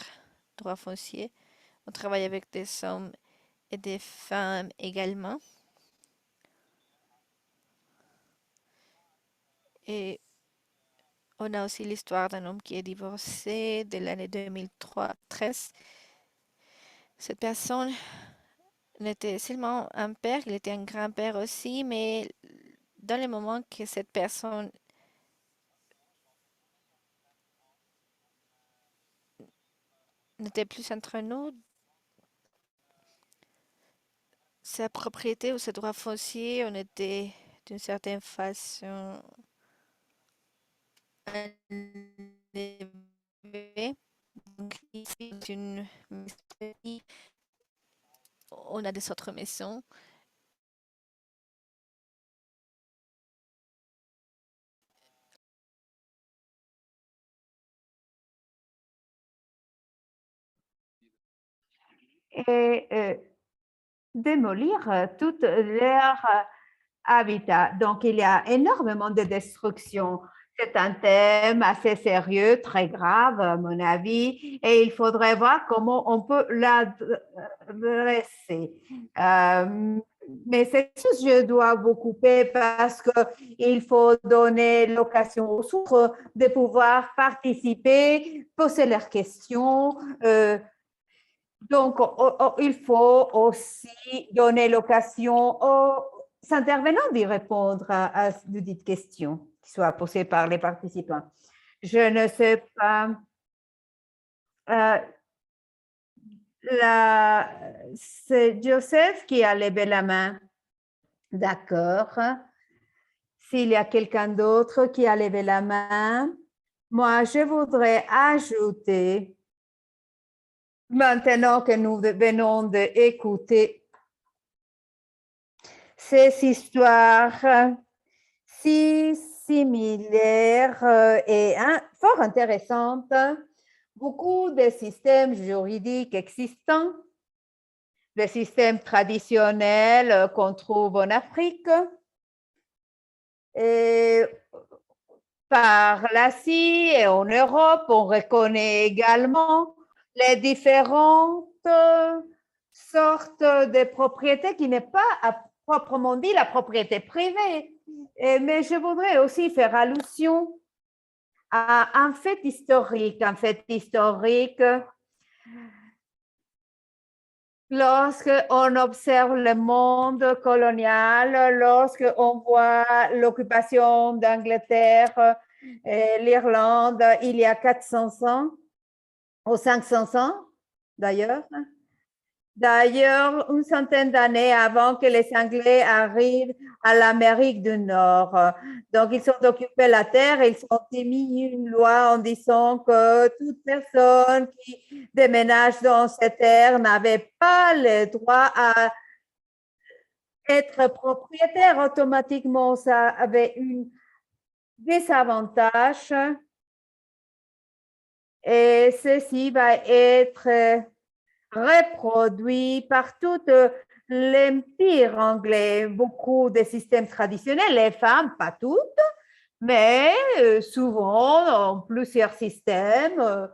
droits fonciers. On travaille avec des hommes et des femmes également. Et on a aussi l'histoire d'un homme qui est divorcé de l'année 2013. Cette personne n'était seulement un père, il était un grand-père aussi, mais dans le moment que cette personne n'était plus entre nous, sa propriété ou ses droits fonciers, on était d'une certaine façon enlevés. Donc, ici, on a des autres maisons. Et démolir tout leur habitat. Donc, il y a énormément de destruction. C'est un thème assez sérieux, très grave, à mon avis, et il faudrait voir comment on peut l'adresser. Mais c'est sûr, je dois vous couper parce qu'il faut donner l'occasion aux autres de pouvoir participer, poser leurs questions. Donc, il faut aussi donner l'occasion aux intervenants d'y répondre à de dites questions qui soient posées par les participants. Je ne sais pas. C'est Joseph qui a levé la main. D'accord. S'il y a quelqu'un d'autre qui a levé la main, moi, je voudrais ajouter, maintenant que nous venons d'écouter ces histoires si similaires et fort intéressantes, beaucoup de systèmes juridiques existants, des systèmes traditionnels qu'on trouve en Afrique, et par l'Asie et en Europe, on reconnaît également les différentes sortes de propriétés qui n'est pas à proprement dit la propriété privée. Mais je voudrais aussi faire allusion à un fait historique. Un fait historique, lorsqu'on observe le monde colonial, lorsqu'on voit l'occupation d'Angleterre, l'Irlande, il y a 400 ans, ou 500 ans d'ailleurs. D'ailleurs, une centaine d'années avant que les Anglais arrivent à l'Amérique du Nord. Donc, ils ont occupé la terre et ils ont émis une loi en disant que toute personne qui déménage dans cette terre n'avait pas le droit à être propriétaire automatiquement. Ça avait un désavantage et ceci va être reproduit par tout l'empire anglais. Beaucoup de systèmes traditionnels, les femmes, pas toutes, mais souvent, plusieurs systèmes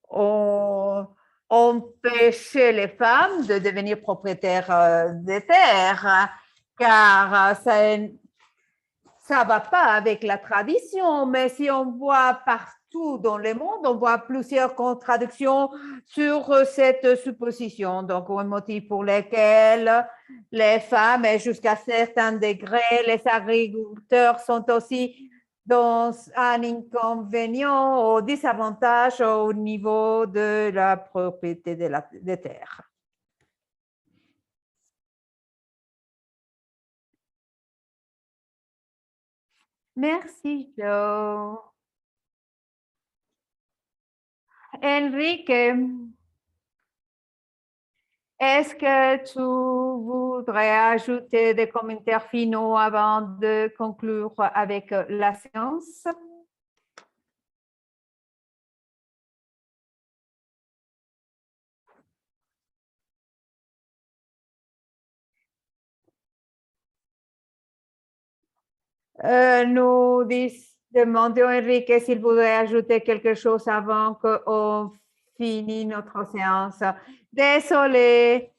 ont empêché les femmes de devenir propriétaires des terres, car ça ne va pas avec la tradition. Mais si on voit partout partout dans le monde, on voit plusieurs contradictions sur cette supposition. Donc, un motif pour lequel les femmes, et jusqu'à certains degrés, les agriculteurs sont aussi dans un inconvénient ou désavantage au niveau de la propriété des terres. Merci, Joe. Enrique, est-ce que tu voudrais ajouter des commentaires finaux avant de conclure avec la séance? Nous demandons à Enrique s'il voudrait ajouter quelque chose avant qu'on finisse notre séance. Désolé,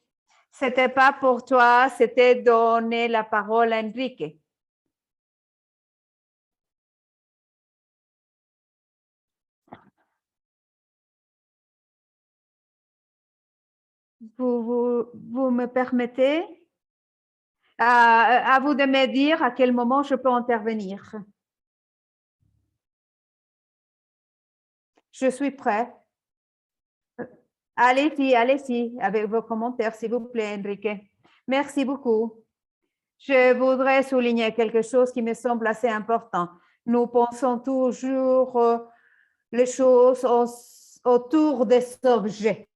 c'était pas pour toi, c'était donner la parole à Enrique. Vous me permettez? À vous de me dire à quel moment je peux intervenir. Je suis prêt. Allez-y, avec vos commentaires, s'il vous plaît, Enrique. Merci beaucoup. Je voudrais souligner quelque chose qui me semble assez important. Nous pensons toujours les choses autour des objets.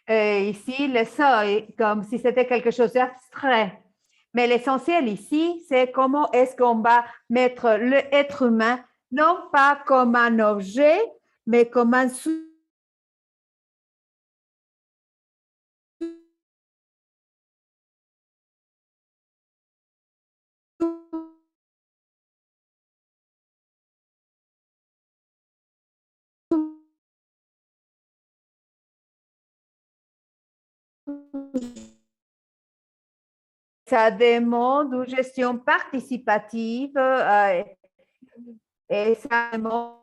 Ici, le seuil, comme si c'était quelque chose d'abstrait. Mais l'essentiel ici, c'est comment est-ce qu'on va mettre l'être humain, non pas comme un objet, mais comme un ça demande une gestion participative et ça demande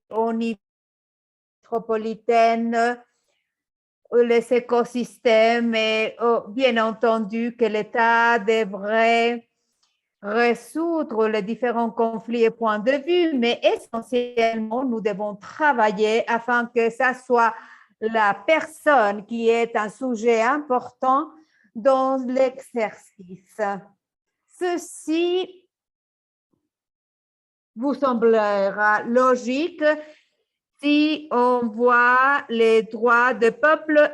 au niveau métropolitaine, les écosystèmes et bien entendu que l'État devrait résoudre les différents conflits et points de vue, mais essentiellement, nous devons travailler afin que ça soit la personne qui est un sujet important dans l'exercice. Ceci vous semblera logique si on voit les droits des peuples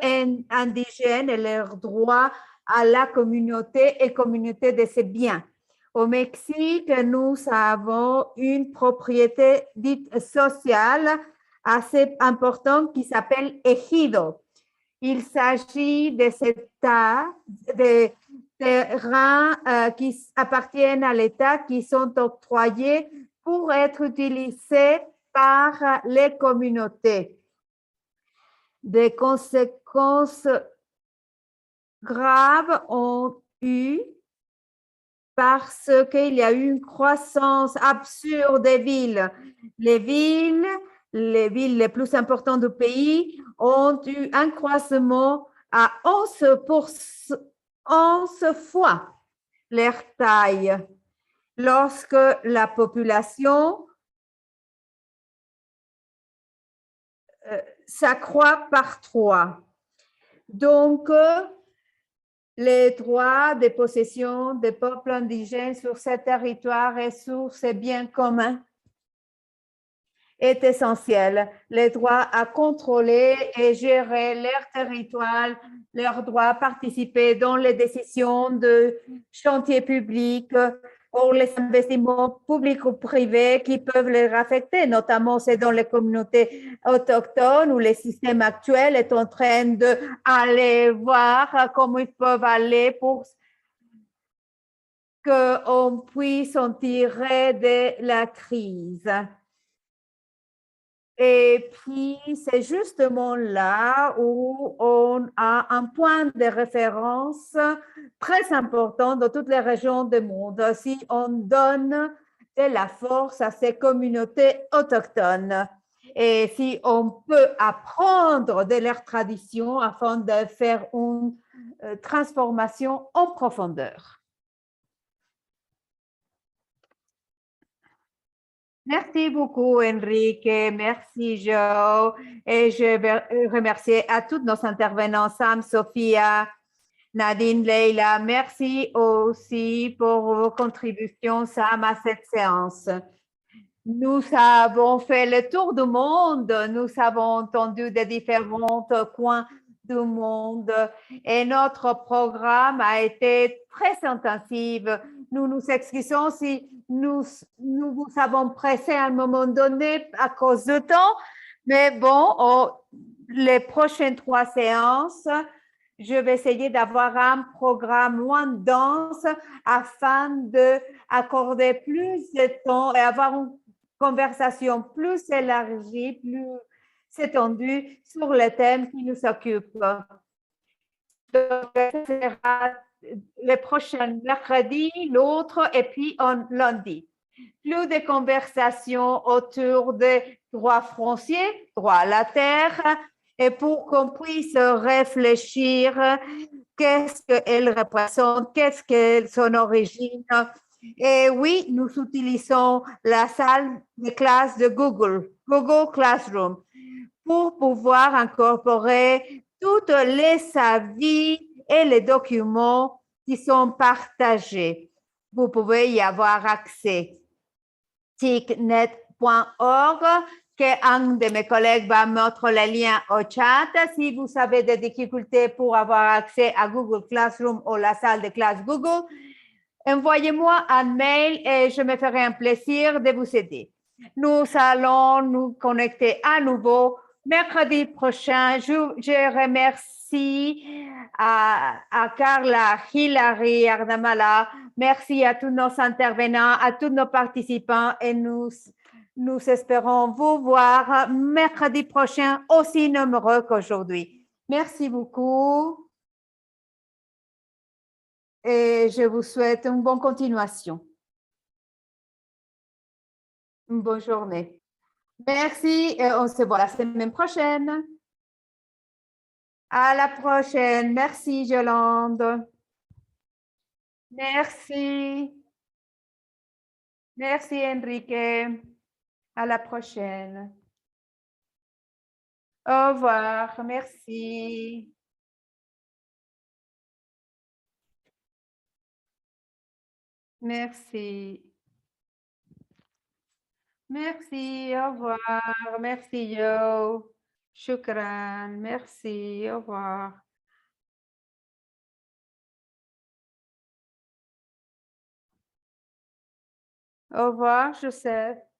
indigènes et leurs droits à la communauté et communauté de ses biens. Au Mexique, nous avons une propriété dite sociale assez importante qui s'appelle ejido. Il s'agit de des terrains qui appartiennent à l'État, qui sont octroyés pour être utilisés par les communautés. Des conséquences graves ont eu parce qu'il y a eu une croissance absurde des villes. Les villes les plus importantes du pays ont eu un croissement à 11 fois leur taille. Lorsque la population s'accroît par 3. Donc, les droits de possession des peuples indigènes sur ces territoires et sur ces biens communs est essentiel. Les droits à contrôler et gérer leur territoire, leur droit à participer dans les décisions de chantiers publics ou les investissements publics ou privés qui peuvent les affecter, notamment c'est dans les communautés autochtones où le système actuel est en train d'aller voir comment ils peuvent aller pour qu'on puisse en tirer de la crise. Et puis, c'est justement là où on a un point de référence très important dans toutes les régions du monde. Si on donne de la force à ces communautés autochtones et si on peut apprendre de leurs traditions afin de faire une transformation en profondeur. Merci beaucoup, Enrique. Merci, Joe. Et je vais remercier à tous nos intervenants, Sam, Sophia, Nadine, Leila. Merci aussi pour vos contributions, Sam, à cette séance. Nous avons fait le tour du monde. Nous avons entendu des différents coins du monde et notre programme a été très intensif. Nous nous excusons si nous vous avons pressé à un moment donné à cause du temps, mais bon, les prochaines 3 séances, je vais essayer d'avoir un programme moins dense afin d'accorder plus de temps et avoir une conversation plus élargie, plus étendue sur le thème qui nous occupe. Donc, ce sera le prochain mercredi, l'autre, et puis en lundi. Plus de conversations autour des droits fonciers, droit à la terre, et pour qu'on puisse réfléchir qu'est-ce qu'elle représente, qu'est-ce que son origine. Et oui, nous utilisons la salle de classe de Google Classroom, pour pouvoir incorporer toutes les avis et les documents qui sont partagés. Vous pouvez y avoir accès. ticnet.org, qu'un de mes collègues va mettre le lien au chat. Si vous avez des difficultés pour avoir accès à Google Classroom ou la salle de classe Google, envoyez-moi un mail et je me ferai un plaisir de vous aider. Nous allons nous connecter à nouveau mercredi prochain. Je remercie à Carla, Hilary, Ardamala. Merci à tous nos intervenants, à tous nos participants et nous espérons vous voir mercredi prochain aussi nombreux qu'aujourd'hui. Merci beaucoup et je vous souhaite une bonne continuation. Une bonne journée. Merci et on se voit la semaine prochaine. À la prochaine. Merci, Yolande. Merci. Merci, Enrique. À la prochaine. Au revoir. Merci. Merci. Merci. Au revoir. Merci, Yo. Shukran. Merci. Au revoir. Au revoir, Joseph.